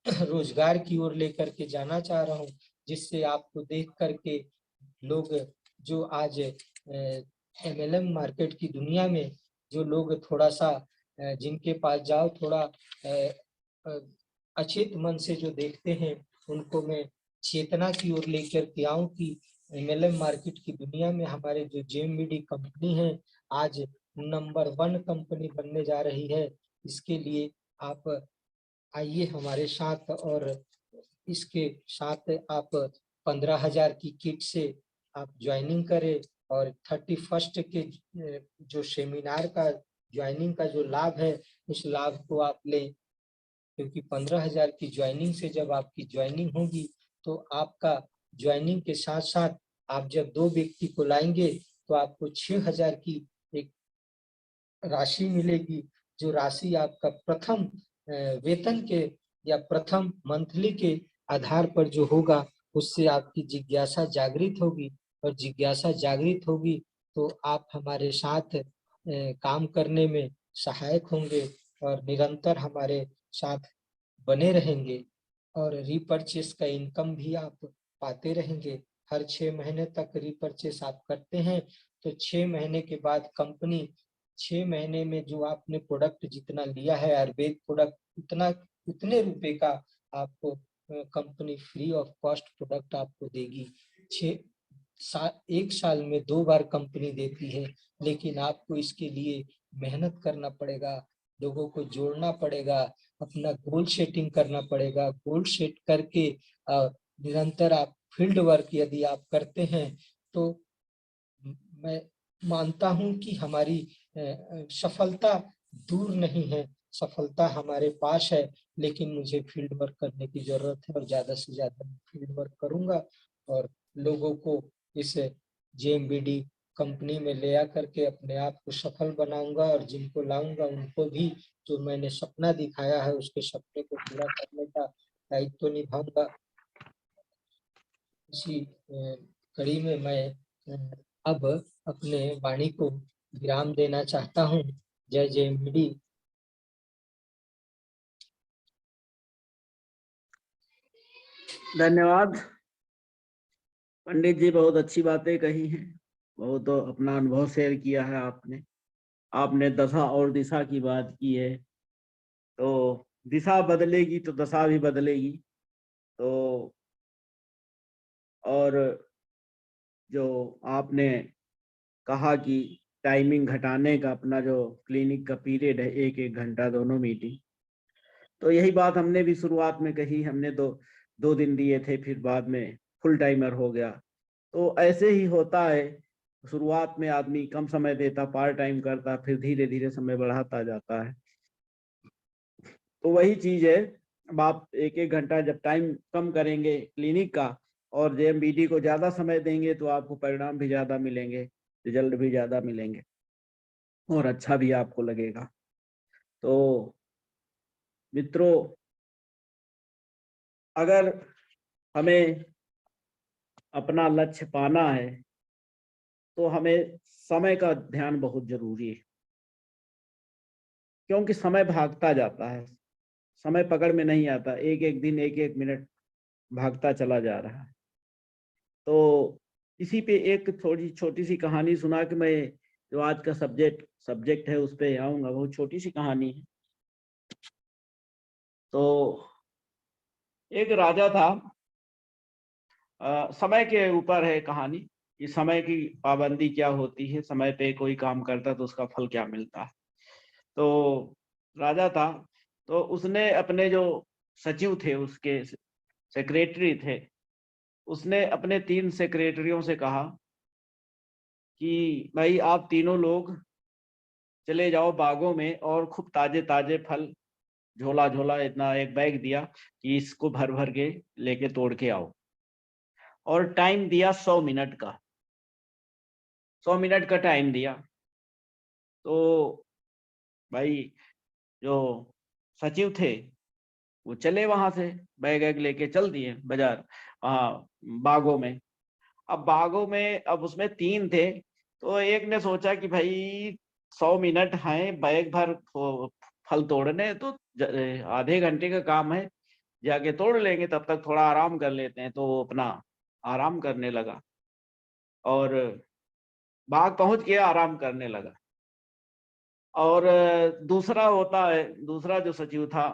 रोजगार की ओर लेकर के जाना चाह रहा हूँ, जिससे आपको देख करके लोग जो आज एमएलएम मार्केट की दुनिया में जो लोग थोड़ा सा जिनके पास जाओ थोड़ा अचेत मन से जो देखते हैं, उनको मैं चेतना की ओर लेकर के आऊं कि एमएलएम मार्केट की दुनिया में हमारे जो जेएमबीडी कंपनी है आज नंबर 1 कंपनी बनने जा रही है। इसके लिए आप आइए हमारे साथ, और इसके साथ आप 15,000 की किट से आप ज्वाइनिंग करें, और 31 के जो सेमिनार का ज्वाइनिंग का जो लाभ है उस लाभ को आप लें। क्योंकि 15,000 की ज्वाइनिंग से जब आपकी ज्वाइनिंग होगी तो आपका ज्वाइनिंग के साथ साथ आप जब 2 व्यक्ति को लाएंगे तो आपको 6,000 की एक राशि मिलेगी, जो राशि आपका प्रथम वेतन के या प्रथम मंथली के आधार पर जो होगा उससे आपकी जिज्ञासा जागृत होगी, और जिज्ञासा जागृत होगी तो आप हमारे साथ काम करने में सहायक होंगे और निरंतर हमारे साथ बने रहेंगे, और रीपर्चेस का इनकम भी आप पाते रहेंगे। हर 6 महीने तक रीपर्चेस आप करते हैं तो 6 महीने के बाद कंपनी 6 महीने में जो आपने प्रोडक्ट जितना लिया है आयुर्वेद प्रोडक्ट, उतने रुपए का आपको company free of cost product आपको देगी। 1 साल में 2 बार कंपनी देती है, लेकिन आपको इसके लिए मेहनत करना पड़ेगा, लोगों को जोड़ना पड़ेगा, अपना गोल सेटिंग करना पड़ेगा। गोल सेट करके निरंतर आप फील्ड वर्क यदि आप करते हैं तो मैं मानता हूं कि हमारी सफलता दूर नहीं है, सफलता हमारे पास है, लेकिन मुझे फील्ड वर्क करने की जरूरत है और ज्यादा से ज्यादा फील्ड वर्क करूंगा और लोगों को इस जेएमबीडी कंपनी में ले आकर के अपने आप को सफल बनाऊंगा, और जिनको लाऊंगा उनको भी जो मैंने सपना दिखाया है उसके सपने को पूरा करने का दायित्व निभाऊंगा। इसी कड़ी में मैं अब अपने वाणी को विराम देना चाहता हूँ। जय जेएमबीडी। धन्यवाद पंडित जी, बहुत अच्छी बातें कही हैं, बहुत अपना अनुभव शेयर किया है आपने। आपने दशा और दिशा की बात की है, तो दिशा बदलेगी तो दशा भी बदलेगी। तो और जो आपने कहा कि टाइमिंग घटाने का, अपना जो क्लिनिक का पीरियड है 1-1 घंटा दोनों मीटिंग, तो यही बात हमने भी शुरुआत में कही। हमने 2 दिन दिए थे, फिर बाद में फुल टाइमर हो गया। तो ऐसे ही होता है, शुरुआत में आदमी कम समय देता, पार्ट टाइम करता, फिर धीरे धीरे समय बढ़ाता जाता है। तो वही चीज है, अब आप 1-1 घंटा जब टाइम कम करेंगे क्लिनिक का और जेएमबीडी को ज्यादा समय देंगे तो आपको परिणाम भी ज्यादा मिलेंगे, रिजल्ट भी ज्यादा मिलेंगे और अच्छा भी आपको लगेगा। तो मित्रों, अगर हमें अपना लक्ष्य पाना है तो हमें समय का ध्यान बहुत जरूरी है, क्योंकि समय भागता जाता है, समय पकड़ में नहीं आता। एक एक दिन, एक एक मिनट भागता चला जा रहा है। तो इसी पे एक थोड़ी छोटी सी कहानी सुना के मैं जो आज का सब्जेक्ट है उस पे आऊंगा। बहुत छोटी सी कहानी है। तो एक राजा था, समय के ऊपर है कहानी कि समय की पाबंदी क्या होती है, समय पे कोई काम करता तो उसका फल क्या मिलता है। तो राजा था, तो उसने अपने जो सचिव थे, उसके सेक्रेटरी थे, उसने अपने 3 सेक्रेटरियों से कहा कि भाई आप तीनों लोग चले जाओ बागों में और खूब ताजे ताजे फल, झोला झोला इतना एक बैग दिया कि इसको भर भर के लेके तोड़ के आओ, और टाइम दिया 100 मिनट का, 100 मिनट का टाइम दिया। तो भाई जो सचिव थे वो चले, वहां से बैग वैग लेके चल दिए बाजार, वहाँ बागों में। अब बागों में, अब उसमें 3 थे, तो एक ने सोचा कि भाई 100 मिनट हैं बैग भर फल तोड़ने, तो आधे घंटे का काम है, जाके तोड़ लेंगे, तब तक थोड़ा आराम कर लेते हैं। तो वो अपना आराम करने लगा और बाग पहुंच गया, आराम करने लगा। और दूसरा होता है, दूसरा जो सचिव था,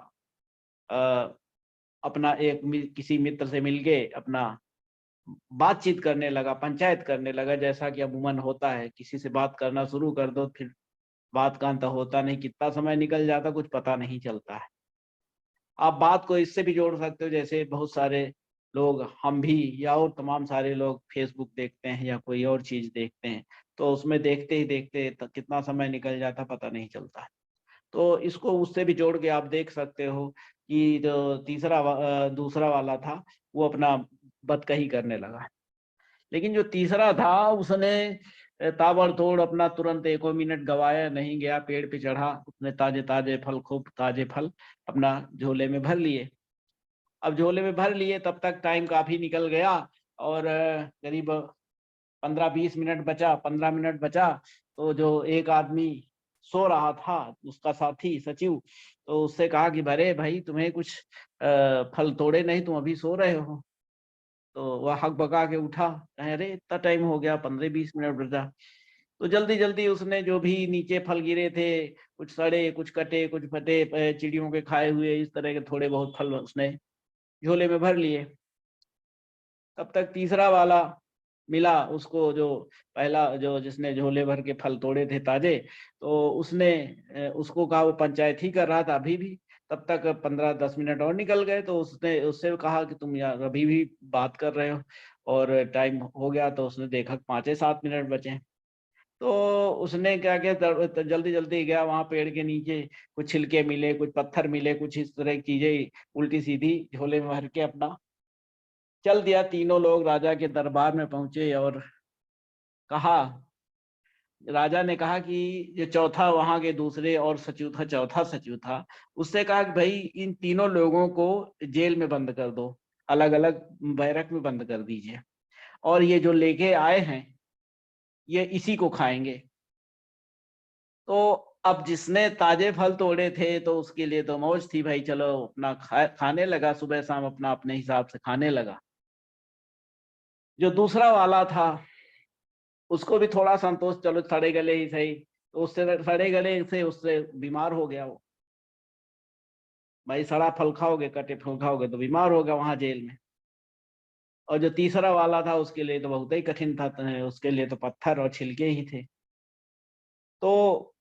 अपना किसी मित्र से मिलके अपना बातचीत करने लगा, पंचायत करने लगा, जैसा कि अमूमन होता है। किसी से बात करना शुरू कर दो, फिर बात का अंत होता नहीं, कितना समय निकल जाता कुछ पता नहीं चलता है। आप बात को इससे भी जोड़ सकते हो, जैसे बहुत सारे लोग, हम भी या और तमाम सारे लोग फेसबुक देखते हैं या कोई और चीज देखते हैं, तो उसमें देखते ही देखते कितना समय निकल जाता पता नहीं चलता है। तो इसको उससे भी जोड़ के आप देख सकते हो कि जो दूसरा वाला था वो अपना बतकही करने लगा, लेकिन जो तीसरा था उसने ताबड़तोड़ अपना तुरंत 1 मिनट गवाया नहीं, गया पेड़ पे चढ़ा, उसने ताजे ताजे फल, खूब ताजे फल अपना झोले में भर लिए। अब झोले में भर लिए, तब तक टाइम काफी निकल गया और करीब 15-20 मिनट बचा, 15 मिनट बचा, तो जो एक आदमी सो रहा था, उसका साथी सचिव, तो उससे कहा कि अरे भाई, तुम्हें कुछ फल तोड़े नहीं, तुम अभी सो रहे हो। तो वह हक बका के उठा, कहे अरे इतना टाइम हो गया, 15-20 मिनट बचा। तो जल्दी जल्दी उसने जो भी नीचे फल गिरे थे, कुछ सड़े, कुछ कटे, कुछ फटे, चिड़ियों के खाए हुए, इस तरह के थोड़े बहुत फल उसने झोले में भर लिए। तब तक तीसरा वाला मिला उसको, जो पहला, जो जिसने झोले भर के फल तोड़े थे ताजे, तो उसने उसको कहा, वो पंचायत ही कर रहा था अभी भी। तब तक 15-10 मिनट और निकल गए, तो उसने उससे कहा कि तुम यार अभी भी बात कर रहे हो और टाइम हो गया। तो उसने देखा 5-7 मिनट बचे, तो उसने क्या किया, जल्दी जल्दी गया वहां पेड़ के नीचे, कुछ छिलके मिले, कुछ पत्थर मिले, कुछ इस तरह की चीजें उल्टी सीधी झोले में भर के अपना चल दिया। तीनों लोग राजा के दरबार में पहुंचे और कहा, राजा ने कहा कि जो चौथा वहां के दूसरे और सचिव था, चौथा सचिव था, उससे कहा कि भाई इन तीनों लोगों को जेल में बंद कर दो, अलग अलग बैरक में बंद कर दीजिए, और ये जो लेके आए हैं ये इसी को खाएंगे। तो अब जिसने ताजे फल तोड़े थे तो उसके लिए तो मौज थी भाई, चलो अपना खाने लगा, सुबह शाम अपना अपने हिसाब से खाने लगा। जो दूसरा वाला था उसको भी थोड़ा संतोष, चलो सड़े गले ही सही, तो उससे सड़े गले से उससे बीमार हो गया वो। भाई सड़ा फल खाओगे, कटे फल खाओगे तो बीमार होगा वहां जेल में। और जो तीसरा वाला था उसके लिए तो बहुत ही कठिन था, तो उसके लिए तो पत्थर और छिलके ही थे। तो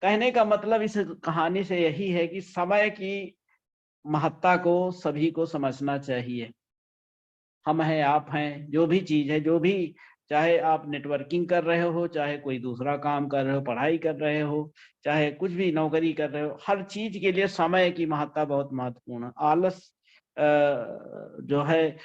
कहने का मतलब इस कहानी से यही है कि समय की महत्ता को सभी को समझना चाहिए। हम हैं, आप हैं, जो भी चीज है, जो भी, चाहे आप नेटवर्किंग कर रहे हो, चाहे कोई दूसरा काम कर रहे हो, पढ़ाई कर रहे हो, चाहे कुछ भी नौकरी कर रहे हो, हर चीज के लिए समय की महत्ता बहुत महत्वपूर्ण है। आलस जो है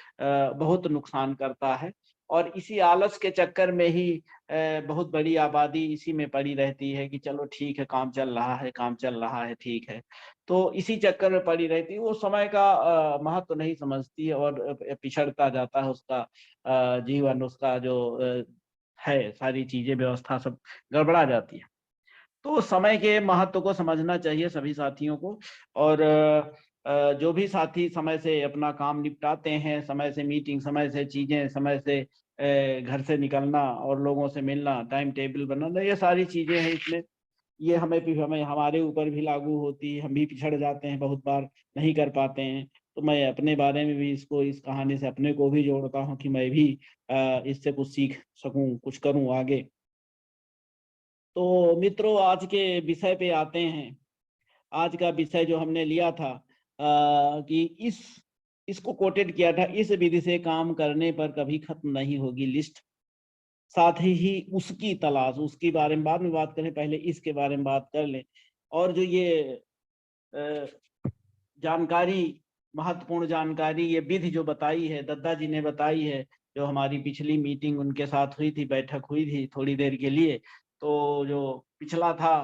बहुत नुकसान करता है, और इसी आलस के चक्कर में ही बहुत बड़ी आबादी इसी में पड़ी रहती है कि चलो ठीक है, काम चल रहा है, काम चल रहा है, ठीक है। तो इसी चक्कर में पड़ी रहती है, वो समय का महत्व नहीं समझती है और पिछड़ता जाता है उसका जीवन, उसका जो है, सारी चीजें, व्यवस्था सब गड़बड़ा जाती है। तो समय के महत्व को समझना चाहिए सभी साथियों को। और जो भी साथी समय से अपना काम निपटाते हैं, समय से मीटिंग, समय से चीजें, समय से घर से निकलना और लोगों से मिलना, टाइम टेबल बनाना, ये सारी चीजें हैं इसमें। ये हमें भी, हमें हमारे ऊपर भी लागू होती है, हम भी पिछड़ जाते हैं, बहुत बार नहीं कर पाते हैं। तो मैं अपने बारे में भी इसको, इस कहानी से अपने को भी जोड़ता हूँ कि मैं भी इससे कुछ सीख सकूं, कुछ करूं आगे। तो मित्रों, आज के विषय पे आते हैं। आज का विषय जो हमने लिया था कि इसको कोटेड किया था, इस विधि से काम करने पर कभी खत्म नहीं होगी लिस्ट। साथ ही उसकी तलाश, उसके बारे में बाद में बात करें, पहले इसके बारे में बात कर लें। और जो ये अ, जानकारी, महत्वपूर्ण जानकारी, ये विधि जो बताई है, दद्दा जी ने बताई है, जो हमारी पिछली मीटिंग उनके साथ हुई थी, बैठक हुई थी थोड़ी देर के लिए। तो जो पिछला था,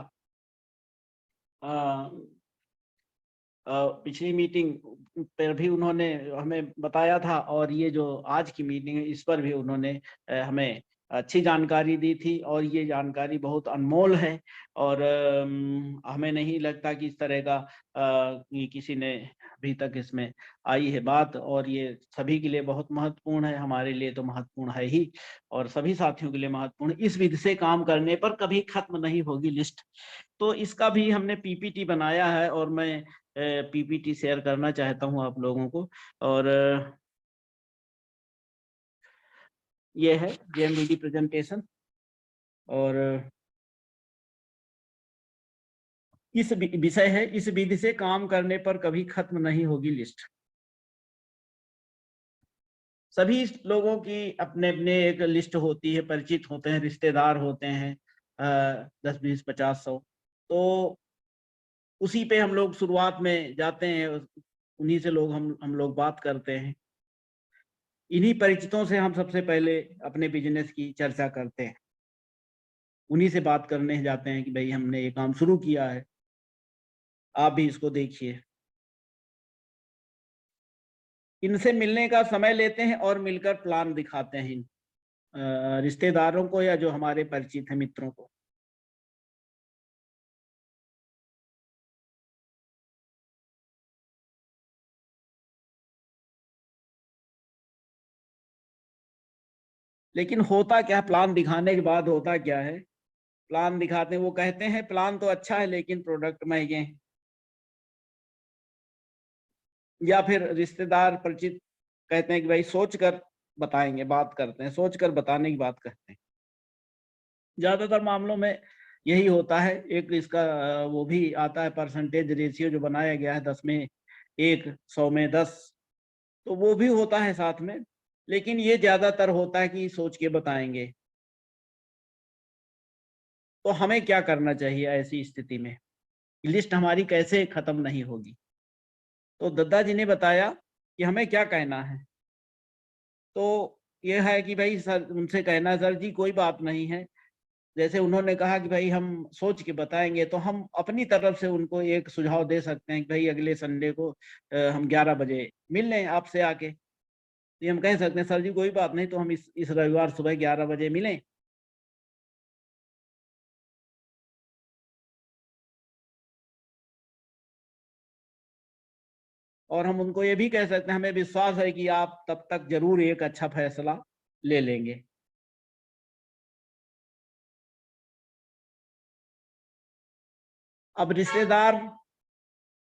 पिछली मीटिंग पर भी उन्होंने हमें बताया था, और ये जो आज की मीटिंग है इस पर भी उन्होंने हमें अच्छी जानकारी दी थी, और ये जानकारी बहुत अनमोल है। और हमें नहीं लगता कि इस तरह का किसी ने अभी तक इसमें आई है बात, और ये सभी के लिए बहुत महत्वपूर्ण है, हमारे लिए तो महत्वपूर्ण है ही, और सभी साथियों के लिए महत्वपूर्ण। इस विधि से काम करने पर कभी खत्म नहीं होगी लिस्ट। तो इसका भी हमने पीपीटी बनाया है, और मैं पीपीटी शेयर करना चाहता हूं आप लोगों को। और ये है जेएमवीडी प्रेजेंटेशन। और इस विषय है, इस विधि से काम करने पर कभी खत्म नहीं होगी लिस्ट। सभी लोगों की अपने अपने एक लिस्ट होती है, परिचित होते हैं, रिश्तेदार होते हैं, 10, 20, 50, 100। तो उसी पे हम लोग शुरुआत में जाते हैं, उन्हीं से लोग हम लोग बात करते हैं। इन्हीं परिचितों से हम सबसे पहले अपने बिजनेस की चर्चा करते हैं, उन्हीं से बात करने जाते हैं कि भाई हमने ये काम शुरू किया है, आप भी इसको देखिए। इनसे मिलने का समय लेते हैं और मिलकर प्लान दिखाते हैं रिश्तेदारों को या जो हमारे परिचित हैं मित्रों को। लेकिन होता क्या, प्लान दिखाने के बाद होता क्या है, प्लान दिखाते हैं, वो कहते हैं प्लान तो अच्छा है लेकिन प्रोडक्ट महंगे हैं। या फिर रिश्तेदार परिचित कहते हैं कि भाई सोच कर बताएंगे, बात करते हैं, सोच कर बताने की बात करते हैं। ज्यादातर मामलों में यही होता है। एक इसका वो भी आता है परसेंटेज रेशियो जो बनाया गया है, 10 में 1, 100 में 10, तो वो भी होता है साथ में। लेकिन ये ज्यादातर होता है कि सोच के बताएंगे। तो हमें क्या करना चाहिए ऐसी स्थिति में, लिस्ट हमारी कैसे खत्म नहीं होगी? तो दद्दा जी ने बताया कि हमें क्या कहना है। तो ये है कि भाई सर, उनसे कहना सर जी कोई बात नहीं है, जैसे उन्होंने कहा कि भाई हम सोच के बताएंगे, तो हम अपनी तरफ से उनको एक सुझाव दे सकते हैं कि भाई अगले संडे को हम 11 बजे मिल लें आपसे आके। तो हम कह सकते हैं सर जी कोई बात नहीं, तो हम इस रविवार सुबह 11 बजे मिलें। और हम उनको ये भी कह सकते हैं हमें विश्वास है कि आप तब तक जरूर एक अच्छा फैसला ले लेंगे। अब रिश्तेदार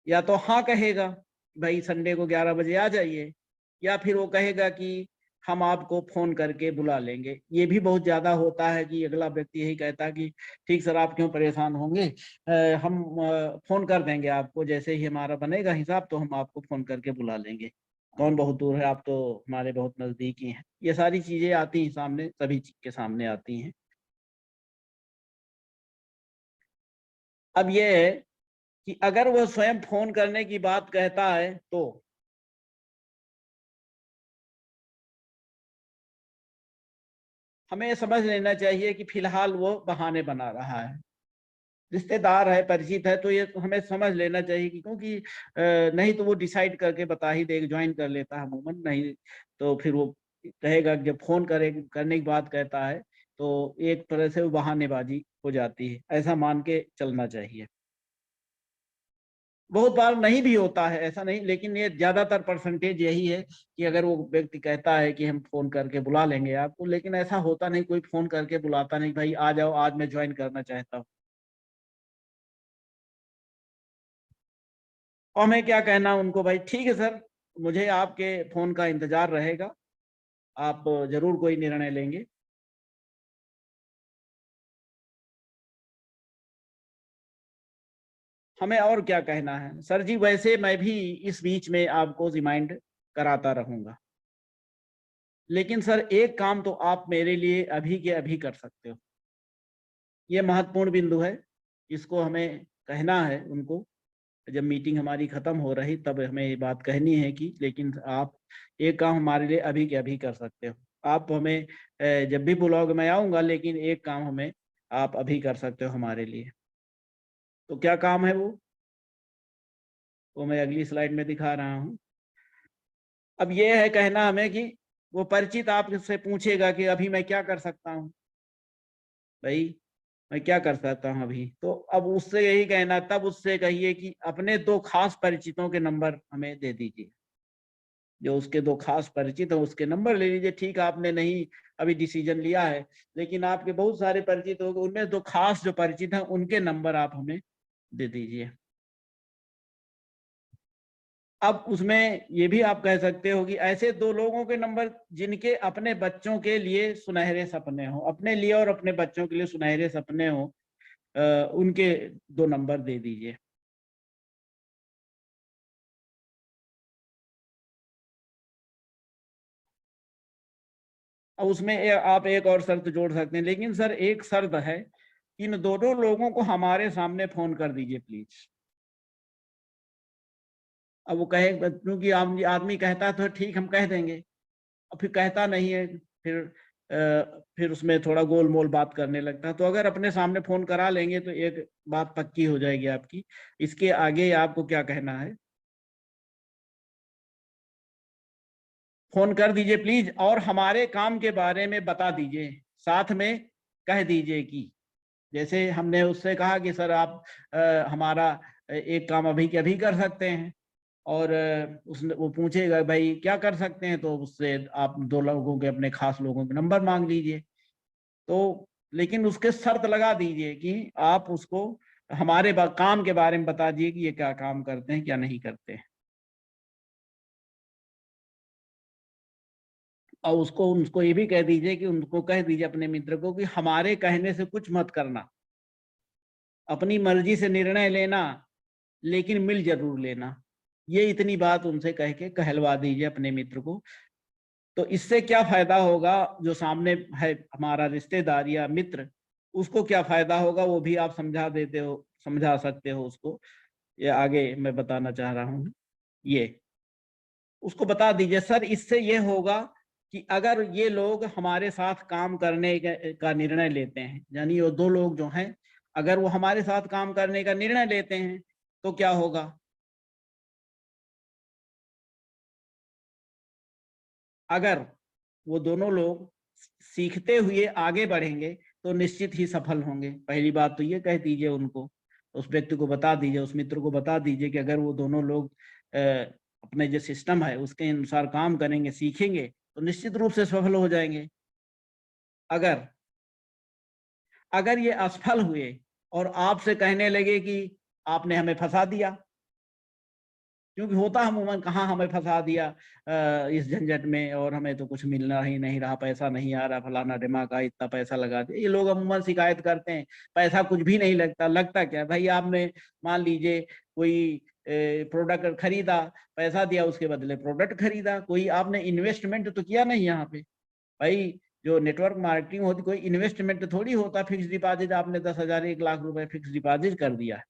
या तो हाँ कहेगा भाई संडे को 11 बजे आ जाइए, या फिर वो कहेगा कि हम आपको फोन करके बुला लेंगे। ये भी बहुत ज्यादा होता है कि अगला व्यक्ति यही कहता है कि ठीक सर आप क्यों परेशान होंगे, हम फोन कर देंगे आपको, जैसे ही हमारा बनेगा हिसाब तो हम आपको फोन करके बुला लेंगे। कौन बहुत दूर है, आप तो हमारे बहुत नजदीक ही हैं। ये सारी चीजें आती हैं सामने, सभी के सामने आती हैं। अब ये है कि अगर वो स्वयं फोन करने की बात कहता है तो हमें समझ लेना चाहिए कि फिलहाल वो बहाने बना रहा है। रिश्तेदार है, परिचित है, तो ये हमें समझ लेना चाहिए कि क्योंकि नहीं तो वो डिसाइड करके बता ही देगा, ज्वाइन कर लेता है अमूमन। नहीं तो फिर वो कहेगा कि जब फोन करने की बात कहता है तो एक तरह से वो बहानेबाजी हो जाती है, ऐसा मान के चलना चाहिए। बहुत बार नहीं भी होता है ऐसा नहीं, लेकिन ये ज्यादातर परसेंटेज यही है कि अगर वो व्यक्ति कहता है कि हम फोन करके बुला लेंगे आपको, लेकिन ऐसा होता नहीं, कोई फोन करके बुलाता नहीं भाई आ जाओ आज मैं ज्वाइन करना चाहता हूँ। और हमें क्या कहना उनको, भाई ठीक है सर, मुझे आपके फोन का इंतजार रहेगा, आप जरूर कोई निर्णय लेंगे। हमें और क्या कहना है, सर जी वैसे मैं भी इस बीच में आपको रिमाइंड कराता रहूंगा, लेकिन सर एक काम तो आप मेरे लिए अभी के अभी कर सकते हो। ये महत्वपूर्ण बिंदु है, इसको हमें कहना है उनको। जब मीटिंग हमारी खत्म हो रही तब हमें ये बात कहनी है कि लेकिन आप एक काम हमारे लिए अभी के अभी कर सकते हो। आप हमें जब भी बुलाओगे मैं आऊंगा, लेकिन एक काम हमें आप अभी कर सकते हो हमारे लिए। तो क्या काम है वो मैं अगली स्लाइड में दिखा रहा हूँ। अब ये है कहना हमें कि वो परिचित आपसे पूछेगा कि अभी मैं क्या कर सकता हूँ, भाई मैं क्या कर सकता हूँ अभी। तो अब उससे यही कहना, तब उससे कहिए कि अपने 2 खास परिचितों के नंबर हमें दे दीजिए। जो उसके 2 खास परिचित हैं उसके नंबर ले लीजिए। ठीक है, आपने नहीं अभी डिसीजन लिया है, लेकिन आपके बहुत सारे परिचित होंगे, उनमें 2 खास जो परिचित हैं उनके नंबर आप हमें दे दीजिए। अब उसमें ये भी आप कह सकते हो कि ऐसे 2 लोगों के नंबर जिनके अपने बच्चों के लिए सुनहरे सपने हो, अपने लिए और अपने बच्चों के लिए सुनहरे सपने हो, उनके 2 नंबर दे दीजिए। अब उसमें आप एक और शर्त जोड़ सकते हैं, लेकिन सर एक शर्त है, इन दोनों लोगों को हमारे सामने फोन कर दीजिए प्लीज। अब वो कहे, क्योंकि आदमी कहता है तो ठीक हम कह देंगे, और फिर कहता नहीं है, फिर उसमें थोड़ा गोल मोल बात करने लगता है। तो अगर अपने सामने फोन करा लेंगे तो एक बात पक्की हो जाएगी आपकी। इसके आगे आपको क्या कहना है? फोन कर दीजिए प्लीज, और हमारे काम के बारे में बता दीजिए, साथ में कह दीजिए कि जैसे हमने उससे कहा कि सर आप हमारा एक काम अभी के अभी कर सकते हैं, और उसने वो पूछेगा भाई क्या कर सकते हैं, तो उससे आप दो लोगों के, अपने खास लोगों के नंबर मांग लीजिए। तो लेकिन उसके शर्त लगा दीजिए कि आप उसको हमारे काम के बारे में बता दिए कि ये क्या काम करते हैं क्या नहीं करते हैं। और उसको उनको ये भी कह दीजिए कि उनको कह दीजिए अपने मित्र को कि हमारे कहने से कुछ मत करना, अपनी मर्जी से निर्णय लेना, लेकिन मिल जरूर लेना। ये इतनी बात उनसे कह के कहलवा दीजिए अपने मित्र को। तो इससे क्या फायदा होगा, जो सामने है हमारा रिश्तेदार या मित्र, उसको क्या फायदा होगा वो भी आप समझा देते हो, समझा सकते हो उसको। ये आगे मैं बताना चाह रहा हूँ। ये उसको बता दीजिए सर, इससे ये होगा कि अगर ये लोग हमारे साथ काम करने का निर्णय लेते हैं, यानी वो दो लोग जो हैं, अगर वो हमारे साथ काम करने का निर्णय लेते हैं तो क्या होगा, अगर वो दोनों लोग सीखते हुए आगे बढ़ेंगे तो निश्चित ही सफल होंगे। पहली बात तो ये कह दीजिए उनको, उस व्यक्ति को बता दीजिए, उस मित्र को बता दीजिए कि अगर वो दोनों लोग अपने जो सिस्टम है उसके अनुसार काम करेंगे, सीखेंगे, तो निश्चित रूप से सफल हो जाएंगे। अगर अगर ये असफल हुए और आपसे कहने लगे कि आपने हमें फंसा दिया, क्योंकि होता हम उमन कहाँ हमें फंसा दिया इस झंझट में, और हमें तो कुछ मिलना ही नहीं रहा, पैसा नहीं आ रहा, फलाना दिमाग, इतना पैसा लगा दिया, ये लोग अमूमन शिकायत करते हैं। पैसा कुछ भी नहीं लगता, लगता क्या भाई, आपने मान लीजिए कोई प्रोडक्ट खरीदा, पैसा दिया, उसके बदले प्रोडक्ट खरीदा, कोई आपने इन्वेस्टमेंट तो किया नहीं यहाँ पे भाई। जो नेटवर्क मार्केटिंग होती, कोई इन्वेस्टमेंट थोड़ी होता, फिक्स डिपॉजिट आपने 10,000 1 लाख रुपए फिक्स डिपॉजिट कर दिया।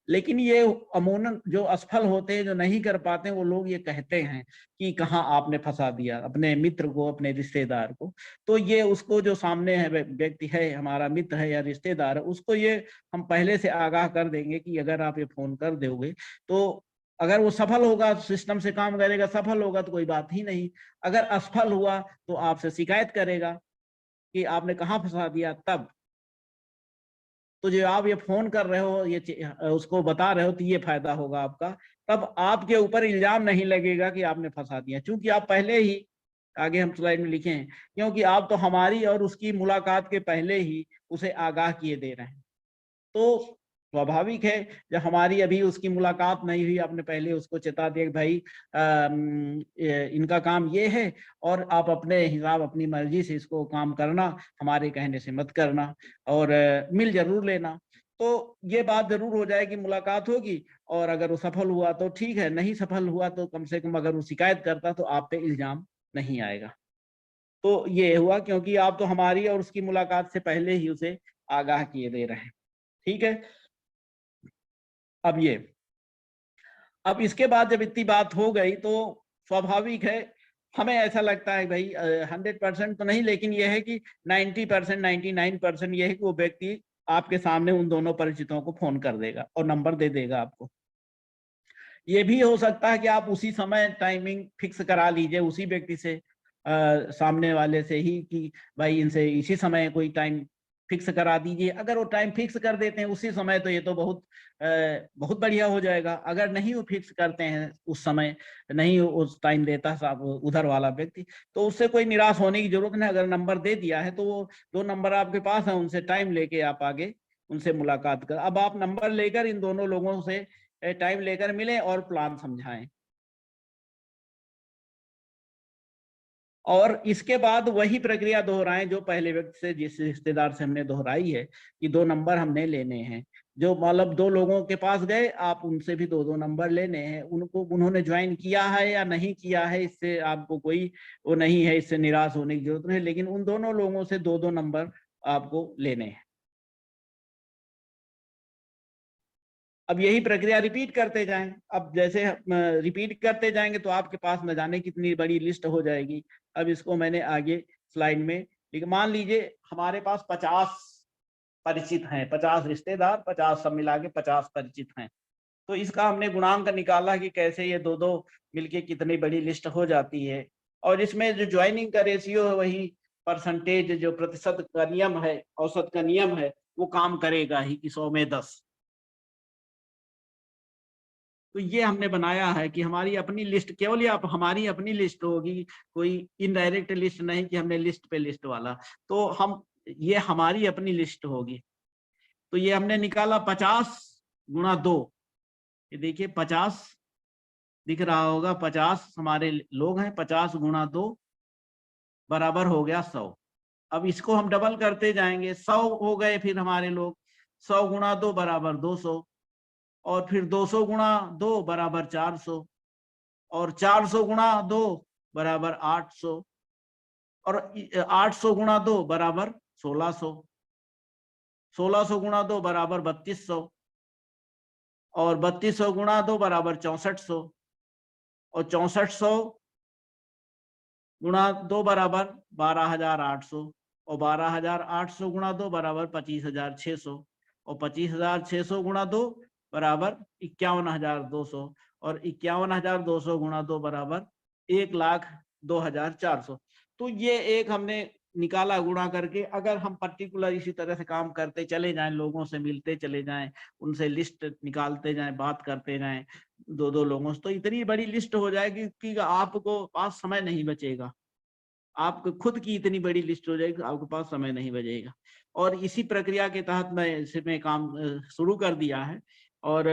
लेकिन ये अमूमन जो असफल होते हैं, जो नहीं कर पाते हैं, वो लोग ये कहते हैं कि कहाँ आपने फंसा दिया अपने मित्र को, अपने रिश्तेदार को। तो ये उसको जो सामने है व्यक्ति है, हमारा मित्र है या रिश्तेदार है, उसको ये हम पहले से आगाह कर देंगे कि अगर आप ये फोन कर दोगे तो अगर वो सफल होगा, सिस्टम से काम करेगा, सफल होगा तो कोई बात ही नहीं। अगर असफल हुआ तो आपसे शिकायत करेगा कि आपने कहाँ फंसा दिया। तब तो जो आप ये फोन कर रहे हो, ये उसको बता रहे हो, तो ये फायदा होगा आपका। तब आपके ऊपर इल्जाम नहीं लगेगा कि आपने फंसा दिया, क्योंकि आप पहले ही, आगे हम स्लाइड में लिखे हैं, क्योंकि आप तो हमारी और उसकी मुलाकात के पहले ही उसे आगाह किए दे रहे हैं। तो स्वाभाविक है, जब हमारी अभी उसकी मुलाकात नहीं हुई, आपने पहले उसको चेता दिया कि भाई इनका काम ये है, और आप अपने हिसाब, अपनी मर्जी से इसको काम करना, हमारे कहने से मत करना, और मिल जरूर लेना। तो ये बात जरूर हो जाएगी, मुलाकात होगी, और अगर वो सफल हुआ तो ठीक है, नहीं सफल हुआ तो कम से कम अगर वो शिकायत करता तो आप पे इल्जाम नहीं आएगा। तो ये हुआ क्योंकि आप तो हमारी और उसकी मुलाकात से पहले ही उसे आगाह किए दे रहे हैं। ठीक है। अब ये, अब इसके बाद जब इतनी बात हो गई तो स्वाभाविक है, हमें ऐसा लगता है भाई 100% तो नहीं, लेकिन यह है कि 90%, 99% यह है कि वो व्यक्ति आपके सामने उन दोनों परिचितों को फोन कर देगा और नंबर दे देगा आपको। ये भी हो सकता है कि आप उसी समय टाइमिंग फिक्स करा लीजिए उसी व्यक्ति से, सामने वाले से ही, कि भाई इनसे इसी समय कोई टाइम फिक्स करा दीजिए। अगर वो टाइम फिक्स कर देते हैं उसी समय तो ये तो बहुत बढ़िया हो जाएगा। अगर नहीं वो फिक्स करते हैं उस समय, नहीं उस टाइम देता साहब उधर वाला व्यक्ति, तो उससे कोई निराश होने की जरूरत नहीं। अगर नंबर दे दिया है तो वो 2 नंबर आपके पास है, उनसे टाइम लेके आप आगे उनसे मुलाकात कर। अब आप नंबर लेकर इन दोनों लोगों से टाइम लेकर मिलें और प्लान समझाएं, और इसके बाद वही प्रक्रिया दोहराएं जो पहले व्यक्ति से, जिस रिश्तेदार से हमने दोहराई है कि 2 नंबर हमने लेने हैं। जो मतलब 2 लोगों के पास गए, आप उनसे भी 2-2 नंबर लेने हैं। उनको उन्होंने ज्वाइन किया है या नहीं किया है, इससे आपको कोई वो नहीं है, इससे निराश होने की जरूरत नहीं, लेकिन उन दोनों लोगों से 2-2 नंबर आपको लेने हैं। अब यही प्रक्रिया रिपीट करते जाएं। अब जैसे रिपीट करते जाएंगे तो आपके पास न जाने कितनी बड़ी लिस्ट हो जाएगी। अब इसको मैंने आगे स्लाइड में मान लीजिए हमारे पास 50 परिचित हैं, 50 रिश्तेदार, 50 सब मिला के 50 परिचित हैं। तो इसका हमने गुणांक निकाला कि कैसे ये दो दो मिलके कितनी बड़ी लिस्ट हो जाती है। और इसमें जो ज्वाइनिंग का रेशियो है वही परसेंटेज जो प्रतिशत का नियम है, औसत का नियम है, वो काम करेगा ही कि 100 में 10। तो ये हमने बनाया है कि हमारी अपनी लिस्ट, केवल ये हमारी अपनी लिस्ट होगी, कोई इनडायरेक्ट लिस्ट नहीं कि हमने लिस्ट पे लिस्ट वाला। तो हम, ये हमारी अपनी लिस्ट होगी। तो ये हमने निकाला 50 गुणा 2, ये देखिए 50 दिख रहा होगा, 50 हमारे लोग हैं, 50 गुणा 2 बराबर हो गया 100। अब इसको हम डबल करते जाएंगे, 100 हो गए फिर हमारे लोग, 100 गुणा 2 बराबर 200, और फिर 200 गुणा 2 बराबर 400, और 400 गुणा 2 बराबर 800, और 800 गुणा 2 बराबर 1600, 1600 गुणा 2 बराबर 3200, और 3200 गुणा 2 बराबर 6400, और 6400 गुणा 2 बराबर 12800, और 12800 गुणा 2 बराबर 25600, और 25600 गुणा 2 बराबर 51200, और 51200 गुणा 2 बराबर 1,02,400। तो ये एक हमने निकाला गुणा करके। अगर हम पर्टिकुलर इसी तरह से काम करते चले जाएं, लोगों से मिलते चले जाएं, उनसे लिस्ट निकालते जाएं, बात करते जाएं 2-2 लोगों से, तो इतनी बड़ी लिस्ट हो जाएगी कि आपको पास समय नहीं बचेगा। आपको खुद की इतनी बड़ी लिस्ट हो जाएगी, आपके पास समय नहीं बचेगा। और इसी प्रक्रिया के तहत मैं इसमें काम शुरू कर दिया है। और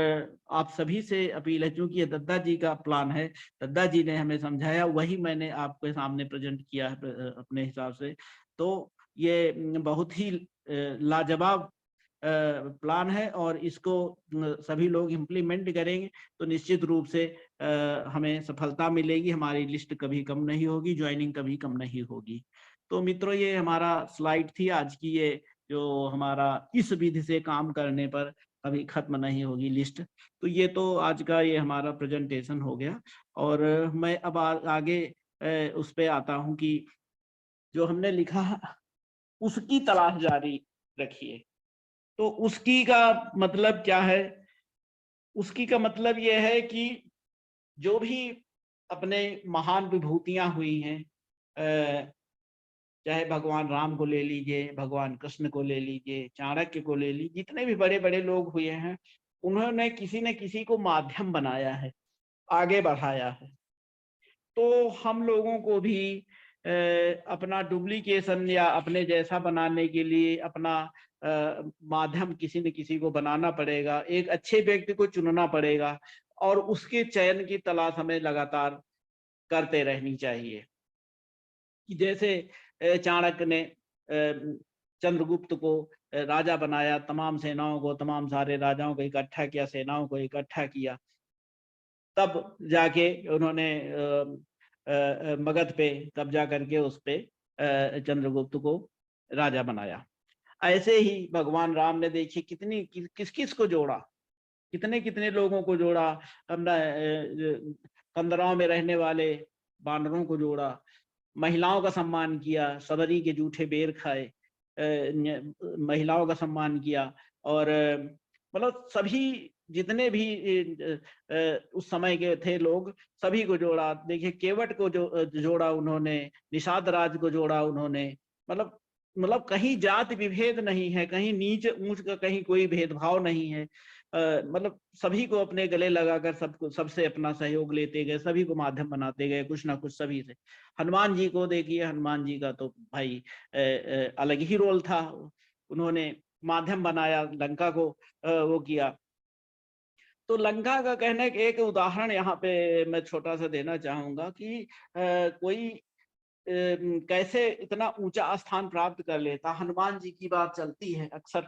आप सभी से अपील है, चूंकि ये दद्दा जी का प्लान है, दद्दा जी ने हमें समझाया, वही मैंने आपके सामने प्रेजेंट किया है अपने हिसाब से। तो ये बहुत ही लाजवाब प्लान है, और इसको सभी लोग इम्प्लीमेंट करेंगे तो निश्चित रूप से हमें सफलता मिलेगी, हमारी लिस्ट कभी कम नहीं होगी, ज्वाइनिंग कभी कम नहीं होगी। तो मित्रों, ये हमारा स्लाइड थी आज की, ये जो हमारा इस विधि से काम करने पर कभी खत्म नहीं होगी लिस्ट। तो ये तो आज का ये हमारा प्रेजेंटेशन हो गया। और मैं अब आगे उस पे आता हूँ कि जो हमने लिखा उसकी तलाश जारी रखिए। तो उसकी का मतलब क्या है? उसकी का मतलब यह है कि जो भी अपने महान विभूतियां हुई हैं, चाहे भगवान राम को ले लीजिए, भगवान कृष्ण को ले लीजिए, चाणक्य को ले लीजिए, जितने भी बड़े बड़े लोग हुए हैं, उन्होंने किसी न किसी को माध्यम बनाया है, आगे बढ़ाया है। तो हम लोगों को भी अपना डुप्लीकेशन या अपने जैसा बनाने के लिए अपना माध्यम किसी न किसी को बनाना पड़ेगा, एक अच्छे व्यक्ति को चुनना पड़ेगा, और उसके चयन की तलाश हमें लगातार करते रहनी चाहिए। कि जैसे चाणक्य ने चंद्रगुप्त को राजा बनाया, तमाम सेनाओं को, तमाम सारे राजाओं को इकट्ठा किया, सेनाओं को इकट्ठा किया, तब जाके उन्होंने मगध पे कब्जा करके उस पे चंद्रगुप्त को राजा बनाया। ऐसे ही भगवान राम ने देखिए कितनी किस किस को जोड़ा, कितने कितने लोगों को जोड़ा, अपना कंदराओं में रहने वाले बानरों को जोड़ा, महिलाओं का सम्मान किया, सबरी के जूठे बेर खाए, महिलाओं का सम्मान किया, और मतलब सभी जितने भी उस समय के थे लोग, सभी को जोड़ा। देखिए केवट को जोड़ा उन्होंने, निषाद राज को जोड़ा उन्होंने। मतलब कहीं जाति विभेद नहीं है, कहीं नीच ऊंच का कहीं कोई भेदभाव नहीं है। मतलब सभी को अपने गले लगाकर सबको, सबसे अपना सहयोग लेते गए, सभी को माध्यम बनाते गए, कुछ ना कुछ सभी से। हनुमान जी को देखिए, हनुमान जी का तो भाई अलग ही रोल था, उन्होंने माध्यम बनाया, लंका को वो किया। तो लंका का कहने के एक उदाहरण यहाँ पे मैं छोटा सा देना चाहूंगा कि कोई कैसे इतना ऊंचा स्थान प्राप्त कर लेता। हनुमान जी की बात चलती है अक्सर,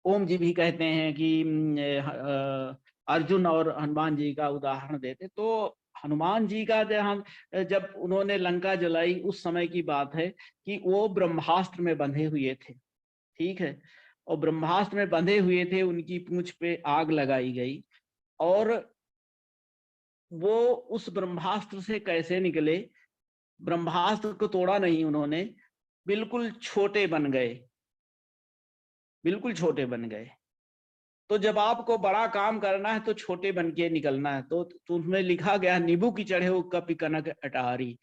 ओम जी भी कहते हैं कि अर्जुन और हनुमान जी का उदाहरण देते। तो हनुमान जी का जब उन्होंने लंका जलाई, उस समय की बात है कि वो ब्रह्मास्त्र में बंधे हुए थे, ठीक है, और ब्रह्मास्त्र में बंधे हुए थे, उनकी पूंछ पे आग लगाई गई, और वो उस ब्रह्मास्त्र से कैसे निकले? ब्रह्मास्त्र को तोड़ा नहीं उन्होंने, बिल्कुल छोटे बन गए, बिल्कुल छोटे बन गए। तो जब आपको बड़ा काम करना है तो छोटे बन के निकलना है। तो उसमें लिखा गया नींबू की चढ़े हो कपि कनक अटारी।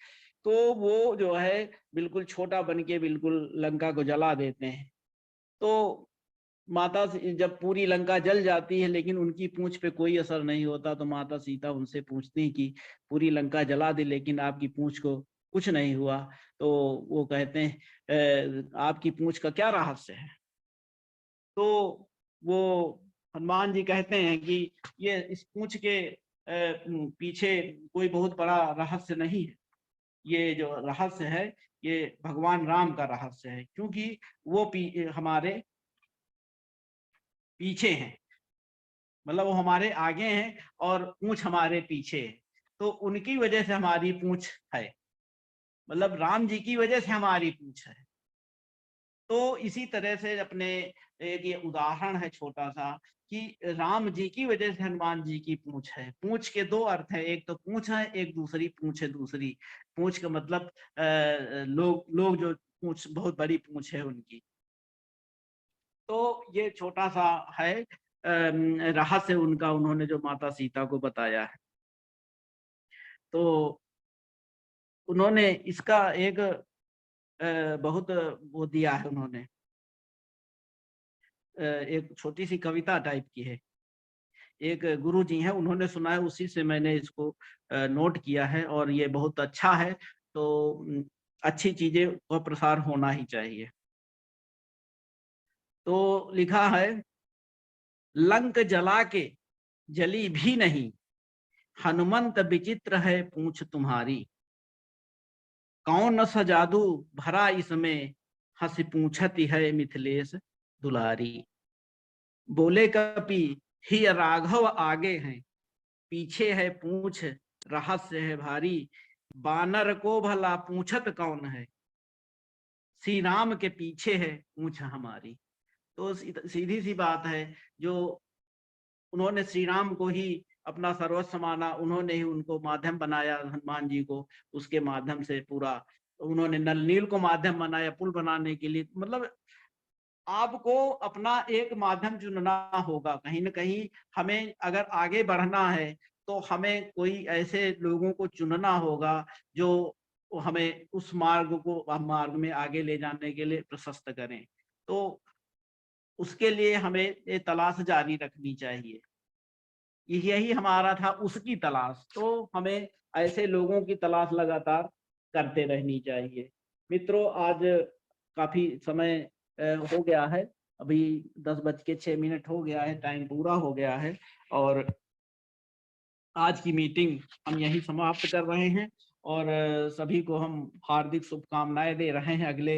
तो वो जो है बिल्कुल छोटा बन के बिल्कुल लंका को जला देते हैं। तो माता जब पूरी लंका जल जाती है लेकिन उनकी पूंछ पे कोई असर नहीं होता, तो माता सीता उनसे पूछती हैं कि पूरी लंका जला दी लेकिन आपकी पूंछ को कुछ नहीं हुआ। तो वो कहते हैं आपकी पूंछ का क्या रहस्य है? तो वो हनुमान जी कहते हैं कि ये इस पूंछ के पीछे कोई बहुत बड़ा रहस्य नहीं है। ये जो रहस्य है ये भगवान राम का रहस्य है, क्योंकि वो हमारे पीछे हैं, मतलब वो हमारे आगे हैं और पूंछ हमारे पीछे है। तो उनकी वजह से हमारी पूंछ है, मतलब राम जी की वजह से हमारी पूंछ है। तो इसी तरह से अपने एक ये उदाहरण है छोटा सा कि राम जी की वजह से हनुमान जी की पूंछ है। पूंछ के दो अर्थ है, एक तो पूंछ है, एक दूसरी पूंछ है। दूसरी पूंछ का मतलब लोग जो पूंछ बहुत बड़ी पूंछ है उनकी। तो ये छोटा सा है रहस्य उनका, उन्होंने जो माता सीता को बताया है। तो उन्होंने इसका एक बहुत वो दिया है उन्होंने, एक छोटी सी कविता टाइप की है। एक गुरु जी हैं उन्होंने सुना है, उसी से मैंने इसको नोट किया है और ये बहुत अच्छा है। तो अच्छी चीजें का प्रसार होना ही चाहिए। तो लिखा है, लंक जला के जली भी नहीं, हनुमंत विचित्र है पूंछ तुम्हारी। कौन सा जादू भरा इसमें, हंसी पूछती है मिथिलेश दुलारी। बोले कपि ही राघव आगे हैं, पीछे है पूंछ रहस्य है भारी। बानर को भला पूछत कौन है, श्री राम के पीछे है पूंछ हमारी। तो सीधी सी बात है, जो उन्होंने श्री राम को ही अपना सर्वस्व माना, उन्होंने ही उनको माध्यम बनाया हनुमान जी को, उसके माध्यम से पूरा उन्होंने नल नील को माध्यम बनाया पुल बनाने के लिए। मतलब आपको अपना एक माध्यम चुनना होगा। कहीं ना कहीं हमें अगर आगे बढ़ना है तो हमें कोई ऐसे लोगों को चुनना होगा जो हमें उस मार्ग में आगे ले जाने के लिए प्रशस्त करें। तो उसके लिए हमें ये तलाश जारी रखनी चाहिए। यही हमारा था, उसकी तलाश। तो हमें ऐसे लोगों की तलाश लगातार करते रहनी चाहिए। मित्रों, आज काफी समय हो गया है, अभी 10:06 हो गया है, टाइम पूरा हो गया है और आज की मीटिंग हम यही समाप्त कर रहे हैं। और सभी को हम हार्दिक शुभकामनाएं दे रहे हैं अगले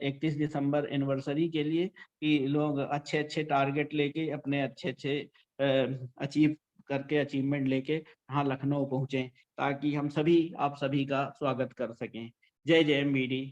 31 दिसंबर एनिवर्सरी के लिए, कि लोग अच्छे अच्छे टारगेट लेके अपने अच्छे अच्छे अचीव करके अचीवमेंट लेके यहाँ लखनऊ पहुंचे, ताकि हम सभी आप सभी का स्वागत कर सकें। जय जय एमबीडी।